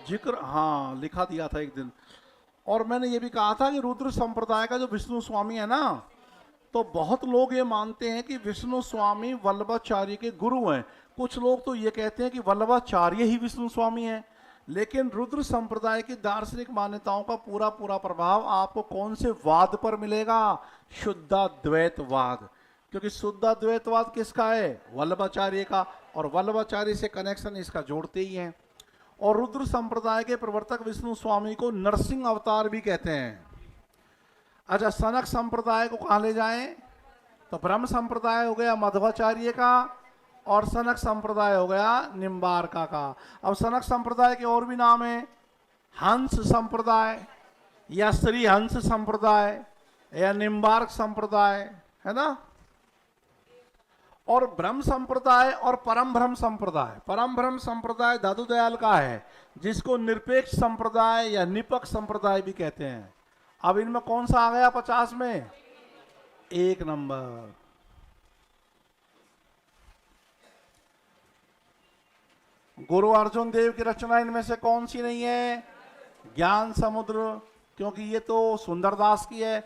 जिक्र, हाँ लिखा दिया था एक दिन। और मैंने ये भी कहा था कि रुद्र संप्रदाय का जो विष्णु स्वामी है ना, तो बहुत लोग ये मानते हैं कि विष्णु स्वामी वल्लभाचार्य के गुरु हैं, कुछ लोग तो ये कहते हैं कि वल्लभाचार्य ही विष्णु स्वामी है। लेकिन रुद्र संप्रदाय की दार्शनिक मान्यताओं का पूरा पूरा प्रभाव आपको कौन से वाद पर मिलेगा, शुद्धाद्वैतवाद, क्योंकि शुद्धाद्वैतवाद किसका है, वल्लभाचार्य का, और वल्लभाचार्य से कनेक्शन इसका जोड़ते ही हैं। और रुद्र संप्रदाय के प्रवर्तक विष्णु स्वामी को नरसिंह अवतार भी कहते हैं। अच्छा, सनक संप्रदाय को कहाँ ले जाएं, तो ब्रह्म संप्रदाय हो गया मध्वाचार्य का, और सनक संप्रदाय हो गया निम्बार्का का। अब सनक संप्रदाय के और भी नाम है, हंस संप्रदाय या श्री हंस संप्रदाय या निम्बार्क संप्रदाय, है ना। और ब्रह्म संप्रदाय और परम ब्रह्म संप्रदाय, परम ब्रह्म संप्रदाय दादू दयाल का है, जिसको निरपेक्ष संप्रदाय या निपक्ष संप्रदाय भी कहते हैं। अब इनमें कौन सा आ गया 50 में, 1 नंबर। गुरु अर्जुन देव की रचना इनमें से कौन सी नहीं है, ज्ञान समुद्र, क्योंकि ये तो सुंदरदास की है।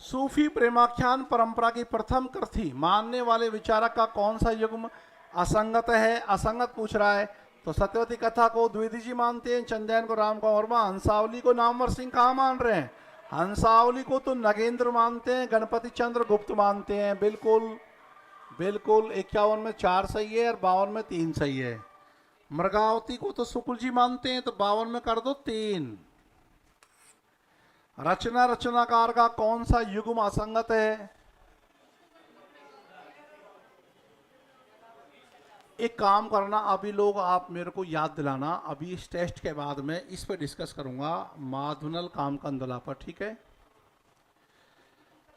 सूफी प्रेमाख्यान परंपरा की प्रथम कृति मानने वाले विचारक का कौन सा युग्म असंगत है, असंगत पूछ रहा है, तो सत्यवती कथा को द्विवेदी जी मानते हैं, चंदेन को राम का वर्मा, हंसावली को नामवर सिंह कहाँ मान रहे हैं, हंसावली को तो नगेंद्र मानते हैं, गणपति चंद्र गुप्त मानते हैं। बिल्कुल बिल्कुल, 51 में 4 सही है और 52 में 3 सही है। मृगावती को तो शुक्ल जी मानते हैं, तो 52 में कर दो 3। रचना रचनाकार का कौन सा युग्म असंगत है, एक काम करना, अभी लोग आप मेरे को याद दिलाना, अभी इस टेस्ट के बाद में इस पे डिस्कस करूंगा माधुनल काम कंदला पर, ठीक है।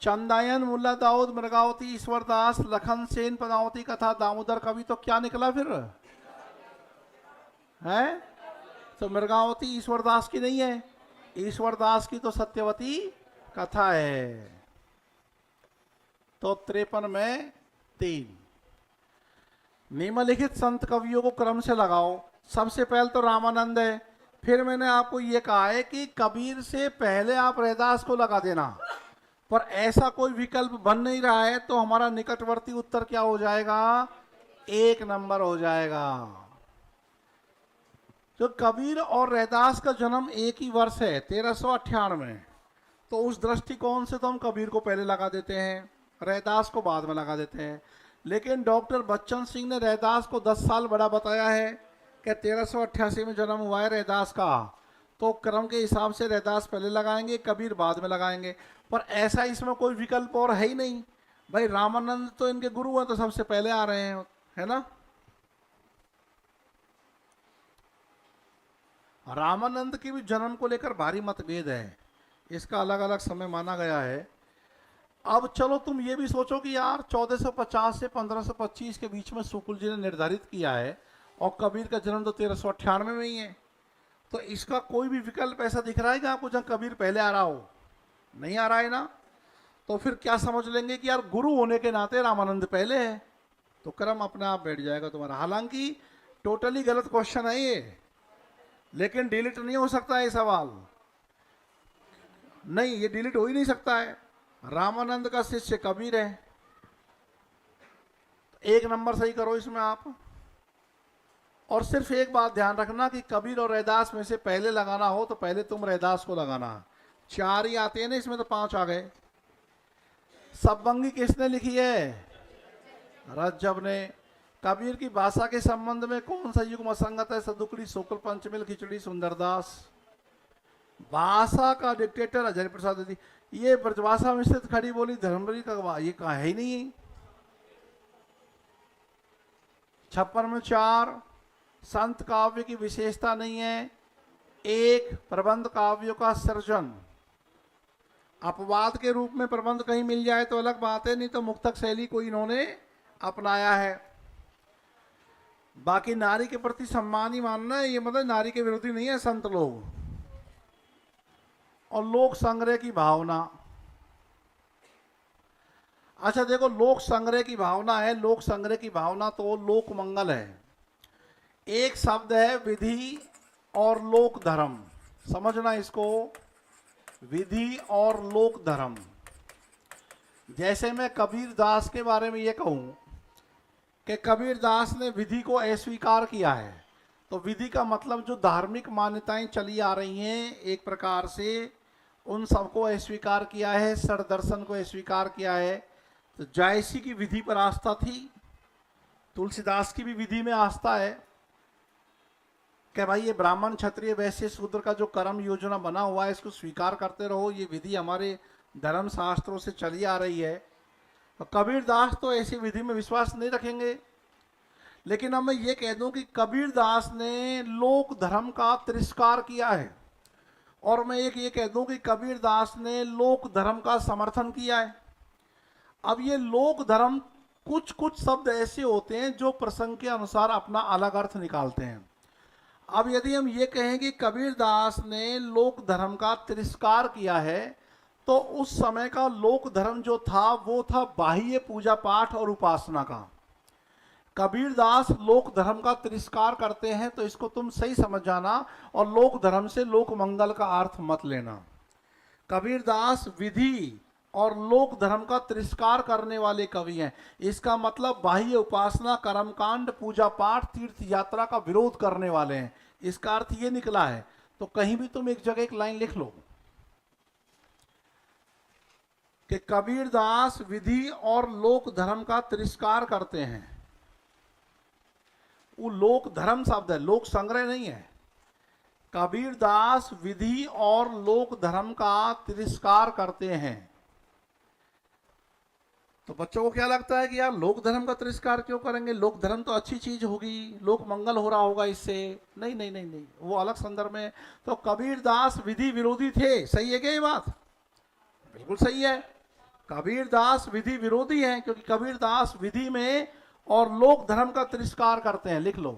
चंदायन, मुल्ला दाऊद, मृगावती, ईश्वरदास, लखन सेन, पदावती कथा, दामोदर कवि, तो क्या निकला फिर है, तो मृगावती ईश्वरदास की नहीं है, ईश्वरदास की तो सत्यवती कथा है। तो 53 में 3। निम्नलिखित संत कवियों को क्रम से लगाओ। सबसे पहले तो रामानंद है, फिर मैंने आपको ये कहा है कि कबीर से पहले आप रैदास को लगा देना, पर ऐसा कोई विकल्प बन नहीं रहा है, तो हमारा निकटवर्ती उत्तर क्या हो जाएगा? 1 नंबर हो जाएगा। तो कबीर और रैदास का जन्म एक ही वर्ष है, 1398, तो उस दृष्टिकोण से तो हम कबीर को पहले लगा देते हैं, रैदास को बाद में लगा देते हैं। लेकिन डॉक्टर बच्चन सिंह ने रैदास को 10 साल बड़ा बताया है कि 1388 में जन्म हुआ है रैदास का, तो क्रम के हिसाब से रैदास पहले लगाएंगे, कबीर बाद में लगाएंगे। पर ऐसा इसमें कोई विकल्प और है ही नहीं भाई, रामानंद तो इनके गुरु हैं तो सबसे पहले आ रहे हैं, है ना। रामानंद के भी जन्म को लेकर भारी मतभेद है, इसका अलग अलग समय माना गया है। अब चलो तुम ये भी सोचो कि यार 1450 से 1525 के बीच में शुक्ल जी ने निर्धारित किया है और कबीर का जन्म तो 1398 में ही है, तो इसका कोई भी विकल्प ऐसा दिख रहा है कि आपको जहाँ कबीर पहले आ रहा हो? नहीं आ रहा है ना। तो फिर क्या समझ लेंगे कि यार गुरु होने के नाते रामानंद पहले है, तो क्रम अपने आप बैठ जाएगा तुम्हारा। हालांकि टोटली गलत क्वेश्चन है ये, लेकिन डिलीट नहीं हो सकता है ये सवाल, नहीं ये डिलीट हो ही नहीं सकता है। रामानंद का शिष्य कबीर है, 1 नंबर सही करो इसमें आप। और सिर्फ एक बात ध्यान रखना कि कबीर और रैदास में से पहले लगाना हो तो पहले तुम रैदास को लगाना। 4 ही आते हैं ना, इसमें तो 5 आ गए। सबबंगी किसने लिखी है? रज्जब ने। कबीर की भाषा के संबंध में कौन सा युग्म असंगत है? सदुकड़ी, शुक्ल, पंचमिल, खिचड़ी, सुंदरदास। भाषा का डिक्टेटर हजारी प्रसाद द्विवेदी। ये ब्रजभाषा में स्थित खड़ी बोली धर्मपुरी का ये कहा है ही नहीं। 56 में 4 संत काव्य की विशेषता नहीं है। 1 प्रबंध काव्यों का सृजन, अपवाद के रूप में प्रबंध कहीं मिल जाए तो अलग बात है, नहीं तो मुक्तक शैली को इन्होंने अपनाया है। बाकी नारी के प्रति सम्मान ही मानना है, ये मतलब नारी के विरोधी नहीं है संत लोग। और लोक संग्रह की भावना, अच्छा देखो लोक संग्रह की भावना है, लोक संग्रह की भावना तो लोक मंगल है। एक शब्द है विधि और लोक धर्म, समझना इसको, विधि और लोक धर्म। जैसे मैं कबीर दास के बारे में ये कहूं कि कबीर दास ने विधि को अस्वीकार किया है, तो विधि का मतलब जो धार्मिक मान्यताएं चली आ रही हैं एक प्रकार से उन सबको अस्वीकार किया है, सर दर्शन को अस्वीकार किया है। तो जायसी की विधि पर आस्था थी, तुलसीदास की भी विधि में आस्था है कि भाई ये ब्राह्मण क्षत्रिय वैश्य शूद्र का जो कर्म योजना बना हुआ है इसको स्वीकार करते रहो, ये विधि हमारे धर्म शास्त्रों से चली आ रही है। तो कबीर दास तो ऐसी विधि में विश्वास नहीं रखेंगे। लेकिन अब मैं ये कह दूं कि कबीर दास ने लोक धर्म का तिरस्कार किया है, और मैं एक ये कह दूं कि कबीर दास ने लोक धर्म का समर्थन किया है। अब ये लोक धर्म कुछ कुछ शब्द ऐसे होते हैं जो प्रसंग के अनुसार अपना अलग अर्थ निकालते हैं। अब यदि हम ये कहें कि कबीर दास ने लोक धर्म का तिरस्कार किया है, तो उस समय का लोक धर्म जो था वो था बाह्य पूजा पाठ और उपासना का। कबीर दास लोक धर्म का तिरस्कार करते हैं तो इसको तुम सही समझ जाना, और लोक धर्म से लोक मंगल का अर्थ मत लेना। कबीर दास विधि और लोक धर्म का तिरस्कार करने वाले कवि हैं। इसका मतलब बाह्य उपासना, कर्मकांड, पूजा पाठ, तीर्थ यात्रा का विरोध करने वाले हैं, इसका अर्थ ये निकला है। तो कहीं भी तुम एक जगह एक लाइन लिख लो कि कबीर दास विधि और लोक धर्म का तिरस्कार करते हैं। वो लोक धर्म शब्द है, लोक संग्रह नहीं है। कबीर दास विधि और लोक धर्म का तिरस्कार करते हैं। तो बच्चों को क्या लगता है कि यार लोक धर्म का तिरस्कार क्यों करेंगे, लोक धर्म तो अच्छी चीज होगी, लोक मंगल हो रहा होगा इससे। नहीं नहीं नहीं नहीं, वो अलग संदर्भ में। तो कबीर दास विधि विरोधी थे, सही है क्या ये बात? बिल्कुल सही है, कबीर दास विधि विरोधी हैं, क्योंकि कबीर दास विधि में और लोक धर्म का तिरस्कार करते हैं, लिख लो।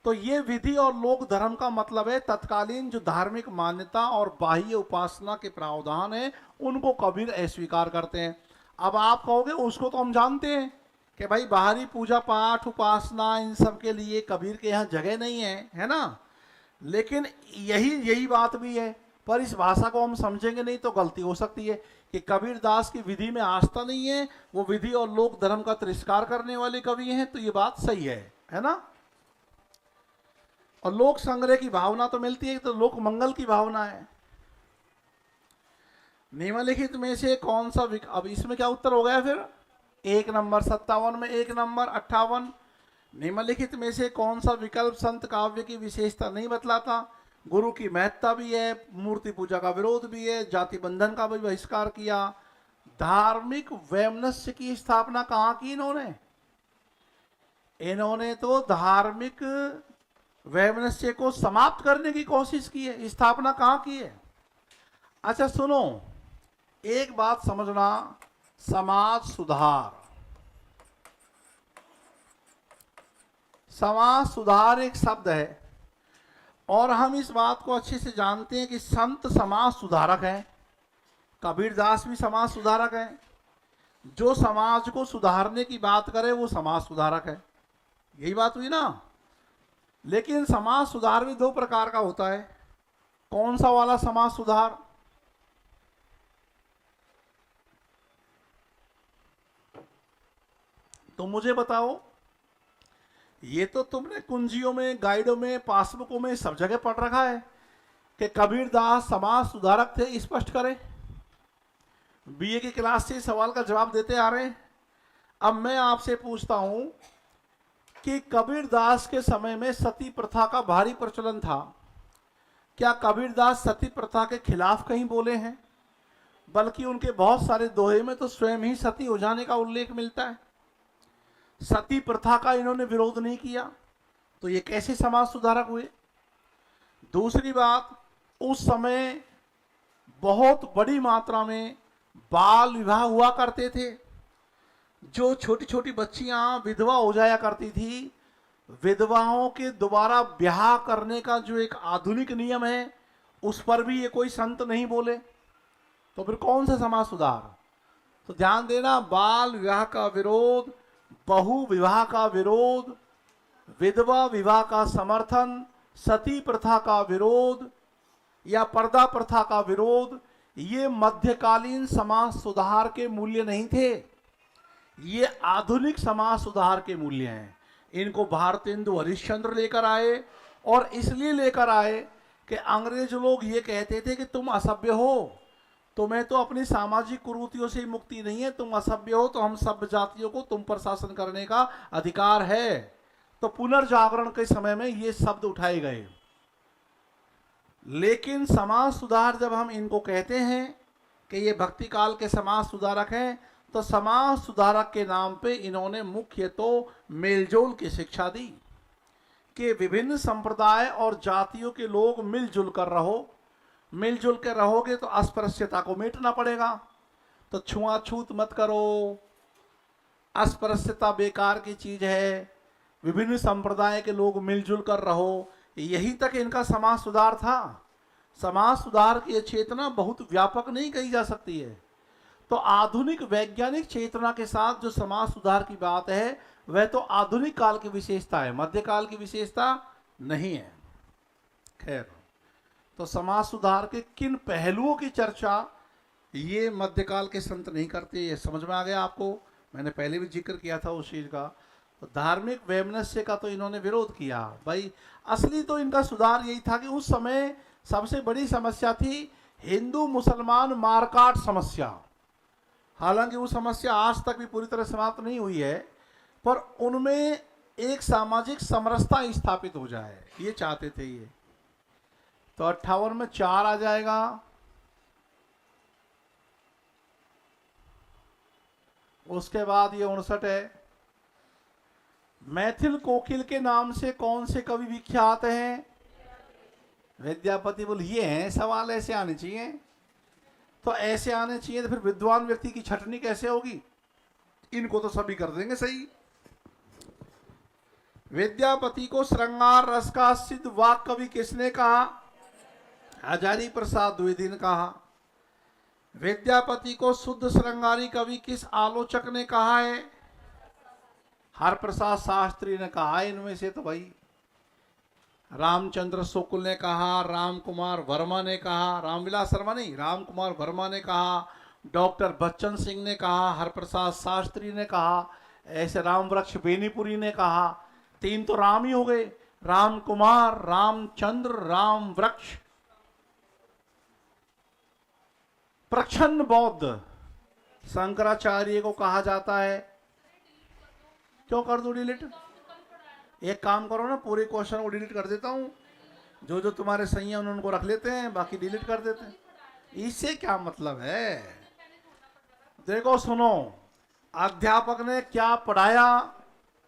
तो ये विधि और लोक धर्म का मतलब है तत्कालीन जो धार्मिक मान्यता और बाह्य उपासना के प्रावधान है उनको कबीर अस्वीकार करते हैं। अब आप कहोगे उसको तो हम जानते हैं कि भाई बाहरी पूजा पाठ उपासना इन सब के लिए कबीर के यहाँ जगह नहीं है ना। लेकिन यही यही बात भी है, पर इस भाषा को हम समझेंगे नहीं तो गलती हो सकती है कि कबीर दास की विधि में आस्था नहीं है, वो विधि और लोक धर्म का तिरस्कार करने वाले कवि हैं, तो ये बात सही है ना। और लोक संग्रह की भावना तो मिलती है, तो लोक मंगल की भावना है। निम्नलिखित में से कौन सा अब इसमें क्या उत्तर हो गया फिर? 1 नंबर 57 में 1 नंबर 58। निम्नलिखित में से कौन सा विकल्प संत काव्य की विशेषता नहीं बतलाता? गुरु की महत्ता भी है, मूर्ति पूजा का विरोध भी है, जाति बंधन का भी बहिष्कार किया। धार्मिक वैमनस्य की स्थापना कहाँ की इन्होंने? इन्होंने तो धार्मिक वैमनस्य को समाप्त करने की कोशिश की है, स्थापना कहाँ की है? अच्छा सुनो, एक बात समझना, समाज सुधार, समाज सुधार एक शब्द है, और हम इस बात को अच्छे से जानते हैं कि संत समाज सुधारक हैं, कबीरदास भी समाज सुधारक हैं। जो समाज को सुधारने की बात करे वो समाज सुधारक है, यही बात हुई ना। लेकिन समाज सुधार भी 2 प्रकार का होता है। कौन सा वाला समाज सुधार? तो मुझे बताओ, ये तो तुमने कुंजियों में, गाइडों में, पासबुकों में सब जगह पढ़ रखा है कि कबीरदास समाज सुधारक थे, स्पष्ट करें। बीए की क्लास से सवाल का जवाब देते आ रहे हैं। अब मैं आपसे पूछता हूं कि कबीरदास के समय में सती प्रथा का भारी प्रचलन था। क्या कबीरदास सती प्रथा के खिलाफ कहीं बोले हैं? बल्कि उनके बहुत सारे दोहे में तो स्वयं ही सती हो जाने का उल्लेख मिलता है। सती प्रथा का इन्होंने विरोध नहीं किया, तो ये कैसे समाज सुधारक हुए? दूसरी बात, उस समय बहुत बड़ी मात्रा में बाल विवाह हुआ करते थे। जो छोटी छोटी बच्चियां विधवा हो जाया करती थी, विधवाओं के दोबारा ब्याह करने का जो एक आधुनिक नियम है, उस पर भी ये कोई संत नहीं बोले। तो फिर कौन सा समाज सुधार? तो ध्यान देना, बाल विवाह का विरोध, बहु विवाह का विरोध, विधवा विवाह का समर्थन, सती प्रथा का विरोध या पर्दा प्रथा का विरोध, ये मध्यकालीन समाज सुधार के मूल्य नहीं थे, ये आधुनिक समाज सुधार के मूल्य हैं। इनको भारतेंदु हरिश्चंद्र लेकर आए, और इसलिए लेकर आए कि अंग्रेज लोग ये कहते थे कि तुम असभ्य हो, तुम्हें तो अपनी सामाजिक कुरीतियों से मुक्ति नहीं है, तुम असभ्य हो, तो हम सभ्य जातियों को तुम पर शासन करने का अधिकार है। तो पुनर्जागरण के समय में ये शब्द उठाए गए। लेकिन समाज सुधार जब हम इनको कहते हैं कि ये भक्ति काल के समाज सुधारक हैं, तो समाज सुधारक के नाम पे इन्होंने मुख्य तो मेलजोल की शिक्षा दी कि विभिन्न संप्रदाय और जातियों के लोग मिलजुल कर रहो, मिलजुल के रहोगे तो अस्पृश्यता को मिटना पड़ेगा। तो छुआछूत मत करो, अस्पृश्यता बेकार की चीज है, विभिन्न संप्रदाय के लोग मिलजुल कर रहो, यही तक इनका समाज सुधार था। समाज सुधार की चेतना बहुत व्यापक नहीं कही जा सकती है। तो आधुनिक वैज्ञानिक चेतना के साथ जो समाज सुधार की बात है, वह तो आधुनिक काल की विशेषता है, मध्यकाल की विशेषता नहीं है। खैर, तो समाज सुधार के किन पहलुओं की चर्चा ये मध्यकाल के संत नहीं करते, ये समझ में आ गया आपको? मैंने पहले भी जिक्र किया था उस चीज का। तो धार्मिक वैमनस्य का तो इन्होंने विरोध किया। भाई असली तो इनका सुधार यही था कि उस समय सबसे बड़ी समस्या थी हिंदू मुसलमान मारकाट समस्या। हालांकि वो समस्या आज तक भी पूरी तरह समाप्त नहीं हुई है, पर उनमें एक सामाजिक समरसता स्थापित हो जाए, ये चाहते थे ये। तो 58 में 4 आ जाएगा। उसके बाद ये 59 है। मैथिल कोकिल के नाम से कौन से कवि विख्यात हैं? विद्यापति। बोल ये हैं, सवाल ऐसे आने चाहिए। तो ऐसे आने चाहिए, तो फिर विद्वान व्यक्ति की छटनी कैसे होगी? इनको तो सभी कर देंगे सही। विद्यापति को श्रृंगार रस का सिद्ध वाक कवि किसने कहा? हजारी प्रसाद द्विवेदी ने कहा। विद्यापति को शुद्ध श्रृंगारी कवि किस आलोचक ने कहा है? हरप्रसाद शास्त्री ने कहा इनमें से, तो भाई रामचंद्र शुक्ल ने कहा, राम कुमार वर्मा ने कहा, रामविलास शर्मा नहीं, राम कुमार वर्मा ने कहा, डॉक्टर बच्चन सिंह ने कहा, हरप्रसाद शास्त्री ने कहा, ऐसे राम वृक्ष बेनीपुरी ने कहा। तीन तो राम ही हो गए, राम कुमार, रामचंद्र, राम वृक्ष। प्रच्छन्न बौद्ध शंकराचार्य को कहा जाता है। क्यों कर दो डिलीट? एक काम करो ना, पूरे क्वेश्चन को डिलीट कर देता हूं, जो जो तुम्हारे सही है उनको रख लेते हैं, बाकी डिलीट कर देते हैं। इससे क्या मतलब है? देखो सुनो, अध्यापक ने क्या पढ़ाया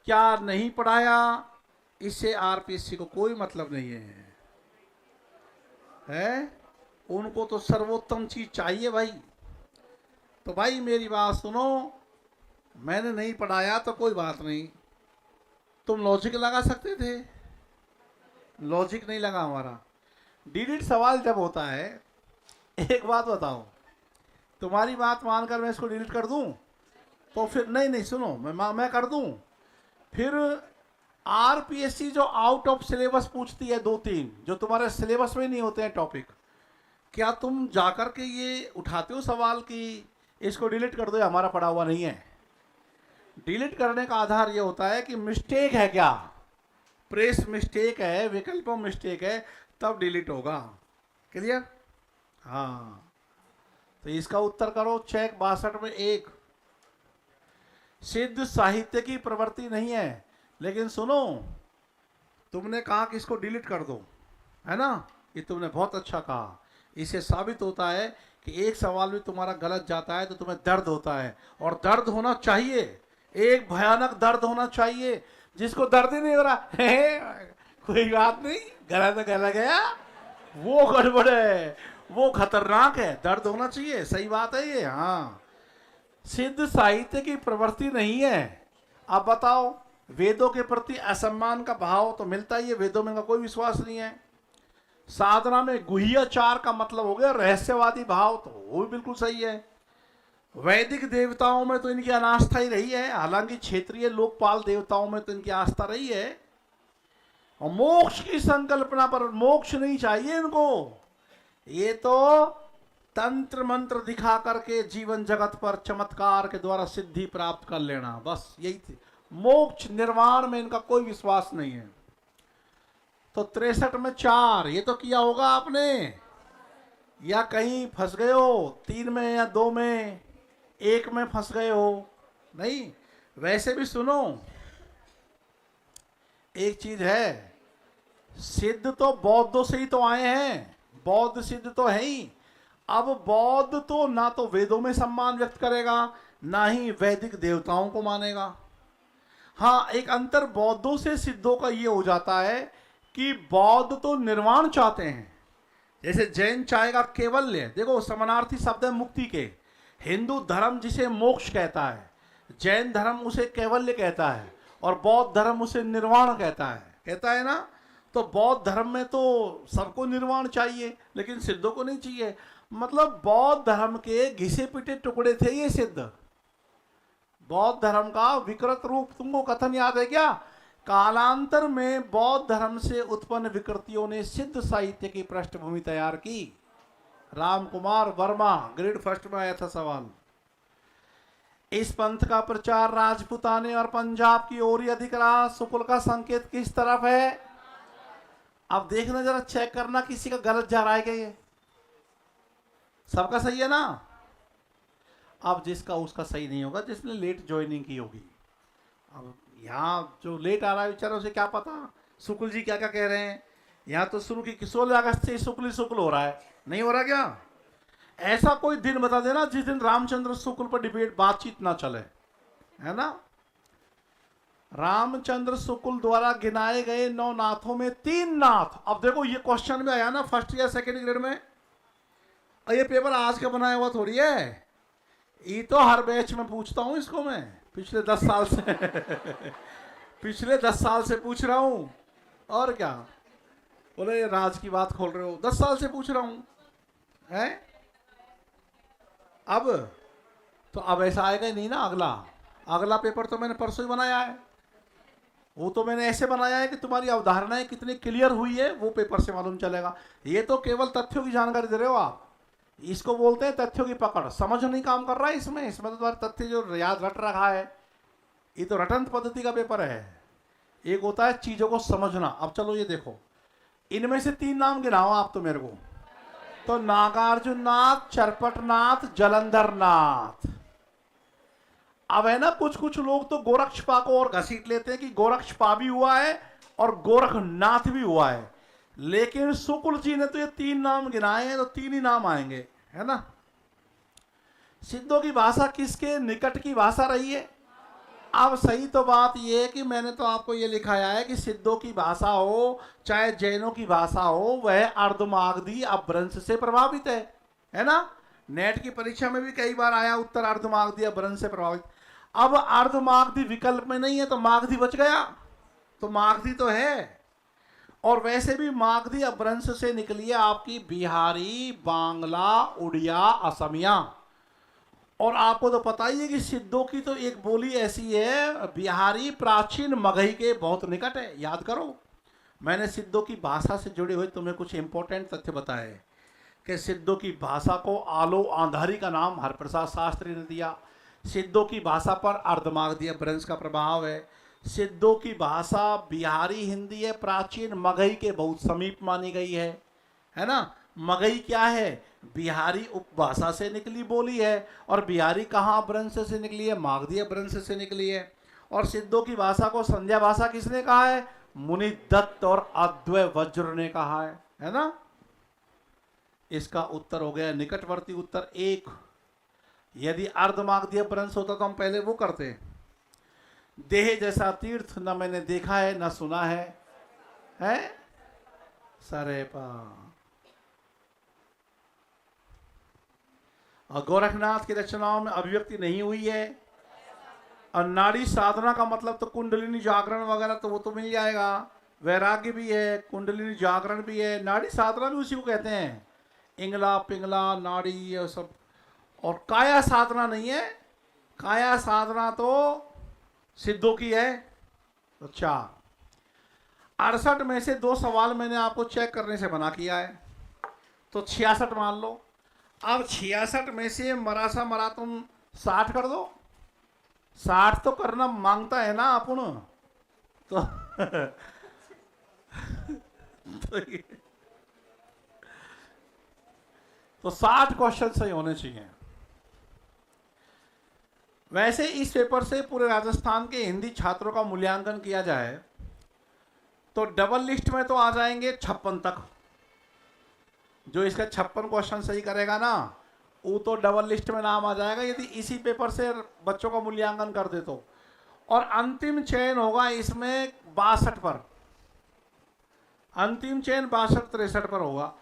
क्या नहीं पढ़ाया, इससे आरपीएससी को कोई मतलब नहीं है? उनको तो सर्वोत्तम चीज चाहिए भाई। तो भाई मेरी बात सुनो, मैंने नहीं पढ़ाया तो कोई बात नहीं, तुम लॉजिक लगा सकते थे, लॉजिक नहीं लगा हमारा। डिलीट सवाल जब होता है, एक बात बताओ, तुम्हारी बात मानकर मैं इसको डिलीट कर दूं तो फिर नहीं सुनो, मैं कर दूं, फिर आरपीएससी जो आउट ऑफ सिलेबस पूछती है 2-3 जो तुम्हारे सिलेबस में नहीं होते हैं टॉपिक, क्या तुम जाकर के ये उठाते हो सवाल कि इसको डिलीट कर दो, हमारा पढ़ा हुआ नहीं है? डिलीट करने का आधार ये होता है कि मिस्टेक है, क्या प्रेस मिस्टेक है, विकल्प मिस्टेक है, तब डिलीट होगा। क्लियर? हाँ, तो इसका उत्तर करो। चेक 62 में 1। सिद्ध साहित्य की प्रवृत्ति नहीं है, लेकिन सुनो, तुमने कहा कि इसको डिलीट कर दो, है ना? ये तुमने बहुत अच्छा कहा। इससे साबित होता है कि एक सवाल भी तुम्हारा गलत जाता है तो तुम्हें दर्द होता है, और दर्द होना चाहिए, एक भयानक दर्द होना चाहिए। जिसको दर्द ही नहीं हो रहा है, कोई बात नहीं, गलत गलत गया, वो गड़बड़ है, वो खतरनाक है, दर्द होना चाहिए। सही बात है ये। हाँ, सिद्ध साहित्य की प्रवृत्ति नहीं है। अब बताओ, वेदों के प्रति असम्मान का भाव तो मिलता ही है, वेदों में का कोई विश्वास नहीं है। साधना में गुह्याचार का मतलब हो गया रहस्यवादी भाव, तो वो भी बिल्कुल सही है। वैदिक देवताओं में तो इनकी अनास्था ही रही है, हालांकि क्षेत्रीय लोकपाल देवताओं में तो इनकी आस्था रही है। और मोक्ष की संकल्पना पर, मोक्ष नहीं चाहिए इनको, ये तो तंत्र मंत्र दिखा करके जीवन जगत पर चमत्कार के द्वारा सिद्धि प्राप्त कर लेना, बस यही थी। मोक्ष निर्वाण में इनका कोई विश्वास नहीं है। तो 63 में 4, ये तो किया होगा आपने, या कहीं फंस गए हो 3 में या 2 में, 1 में फंस गए हो? नहीं। वैसे भी सुनो, एक चीज है, सिद्ध तो बौद्धों से ही तो आए हैं, बौद्ध सिद्ध तो है ही। अब बौद्ध तो ना तो वेदों में सम्मान व्यक्त करेगा, ना ही वैदिक देवताओं को मानेगा। हाँ, एक अंतर बौद्धों से सिद्धों का ये हो जाता है कि बौद्ध तो निर्वाण चाहते हैं, जैसे जैन चाहेगा केवल्य। देखो, समानार्थी शब्द है मुक्ति के। हिंदू धर्म जिसे मोक्ष कहता है, जैन धर्म उसे कैवल्य कहता है, और बौद्ध धर्म उसे निर्वाण कहता है ना? तो बौद्ध धर्म में तो सबको निर्वाण चाहिए, लेकिन सिद्धों को नहीं चाहिए। मतलब बौद्ध धर्म के घिसे पिटे टुकड़े थे ये सिद्ध। बौद्ध धर्म का विकृत रूप, तुमको कथन याद है क्या? कालांतर में बौद्ध धर्म से उत्पन्न विकृतियों ने सिद्ध साहित्य की पृष्ठभूमि तैयार की। राम कुमार वर्मा, ग्रेड फर्स्ट में आया था सवाल। इस पंथ का प्रचार राजपुताने और पंजाब की ओर ही अधिक रहा। शुक्ल का संकेत किस तरफ है? अब देखना, जरा चेक करना किसी का गलत जा रहा है क्या? ये सबका सही है ना? अब जिसका उसका सही नहीं होगा, जिसने लेट ज्वाइनिंग की होगी। अब यहाँ जो लेट आ रहा है बेचारा, उसे क्या पता शुक्ल जी क्या क्या कह रहे हैं। यहाँ तो शुरू की 16 अगस्त से शुक्ल शुक्ल हो रहा है, नहीं हो रहा क्या? ऐसा कोई दिन बता देना जिस दिन रामचंद्र शुक्ल पर डिबेट बातचीत ना चले, है ना? रामचंद्र शुक्ल द्वारा गिनाए गए 9 नाथों में 3 नाथ। अब देखो, ये क्वेश्चन में आया ना फर्स्ट या सेकेंड ग्रेड में, और ये पेपर आज का बनाया हुआ थोड़ी है, ये तो हर बैच में पूछता हूं इसको मैं, पिछले 10 साल से पिछले 10 साल से पूछ रहा हूं। और क्या बोले, ये राज की बात खोल रहे हो? 10 साल से पूछ रहा हूं, है? अब तो अब ऐसा आएगा ही नहीं ना। अगला पेपर तो मैंने परसों ही बनाया है, वो तो मैंने ऐसे बनाया है कि तुम्हारी अवधारणाएं कितनी क्लियर हुई है वो पेपर से मालूम चलेगा। ये तो केवल तथ्यों की जानकारी दे रहे हो आप, इसको बोलते हैं तथ्यों की पकड़। समझ नहीं काम कर रहा है इसमें तो तुम्हारे तथ्य जो याद रट रखा है, ये तो रटंत पद्धति का पेपर है। एक होता है चीजों को समझना। अब चलो ये देखो, इनमें से 3 नाम गिनाओ आप तो मेरे को। तो नागार्जुन नाथ, चरपटनाथ, जलंधर नाथ। अब है ना, कुछ कुछ लोग तो गोरक्षपा को और घसीट लेते हैं कि गोरक्षपा भी हुआ है और गोरखनाथ भी हुआ है, लेकिन शुक्ल जी ने तो ये 3 नाम गिनाए हैं, तो 3 ही नाम आएंगे, है ना। सिद्धों की भाषा किसके निकट की भाषा रही है? अब सही तो बात यह है कि मैंने तो आपको ये लिखाया है कि सिद्धों की भाषा हो चाहे जैनों की भाषा हो, वह अर्धमागधी अपभ्रंश से प्रभावित है ना। नेट की परीक्षा में भी कई बार आया उत्तर अर्धमागधी अपभ्रंश से प्रभावित। अब अर्धमागधी विकल्प में नहीं है तो मागधी बच गया, तो मागधी तो है। और वैसे भी मागधी अपभ्रंश से निकली है आपकी बिहारी, बांग्ला, उड़िया, असमिया। और आपको तो पता ही है कि सिद्धों की तो एक बोली ऐसी है, बिहारी प्राचीन मगही के बहुत निकट है। याद करो, मैंने सिद्धों की भाषा से जुड़े हुए तुम्हें कुछ इंपॉर्टेंट तथ्य बताए कि सिद्धों की भाषा को आलो आंधारी का नाम हरप्रसाद शास्त्री ने दिया। सिद्धों की भाषा पर अर्धमागधी अपभ्रंश का प्रभाव है। सिद्धों की भाषा बिहारी हिंदी है, प्राचीन मगही के बहुत समीप मानी गई है ना। मगही क्या है? बिहारी उपभाषा से निकली बोली है। और बिहारी कहाँ अपभ्रंश से निकली है? मागधी अपभ्रंश से निकली है। और सिद्धों की भाषा को संध्या भाषा किसने कहा है? मुनि दत्त और अद्वै वज्र ने कहा है ना। इसका उत्तर हो गया निकटवर्ती उत्तर 1। यदि अर्धमागधी अपभ्रंश होता तो हम पहले वो करते। देह जैसा तीर्थ न मैंने देखा है न सुना है सरेपा। और गोरखनाथ की रचनाओं में अभिव्यक्ति नहीं हुई है। और नाड़ी साधना का मतलब तो कुंडलिनी जागरण वगैरह तो वो तो मिल जाएगा। वैराग्य भी है, कुंडलिनी जागरण भी है, नाड़ी साधना भी उसी को कहते हैं। इंगला पिंगला नाड़ी ये सब। और काया साधना नहीं है, काया साधना तो सिद्धों की है। अच्छा, 68 में से 2 सवाल मैंने आपको चेक करने से मना किया है, तो 66 मान लो। अब 66 में से मरासा मरा तुम 60 कर दो। 60 तो करना मांगता है ना अपन तो, तो 60 क्वेश्चन सही होने चाहिए। वैसे इस पेपर से पूरे राजस्थान के हिंदी छात्रों का मूल्यांकन किया जाए तो डबल लिस्ट में तो आ जाएंगे 56 तक। जो इसका 56 क्वेश्चन सही करेगा ना, वो तो डबल लिस्ट में नाम आ जाएगा यदि इसी पेपर से बच्चों का मूल्यांकन कर दे तो। और अंतिम चयन होगा इसमें 62 पर, अंतिम चयन 62-63 पर होगा।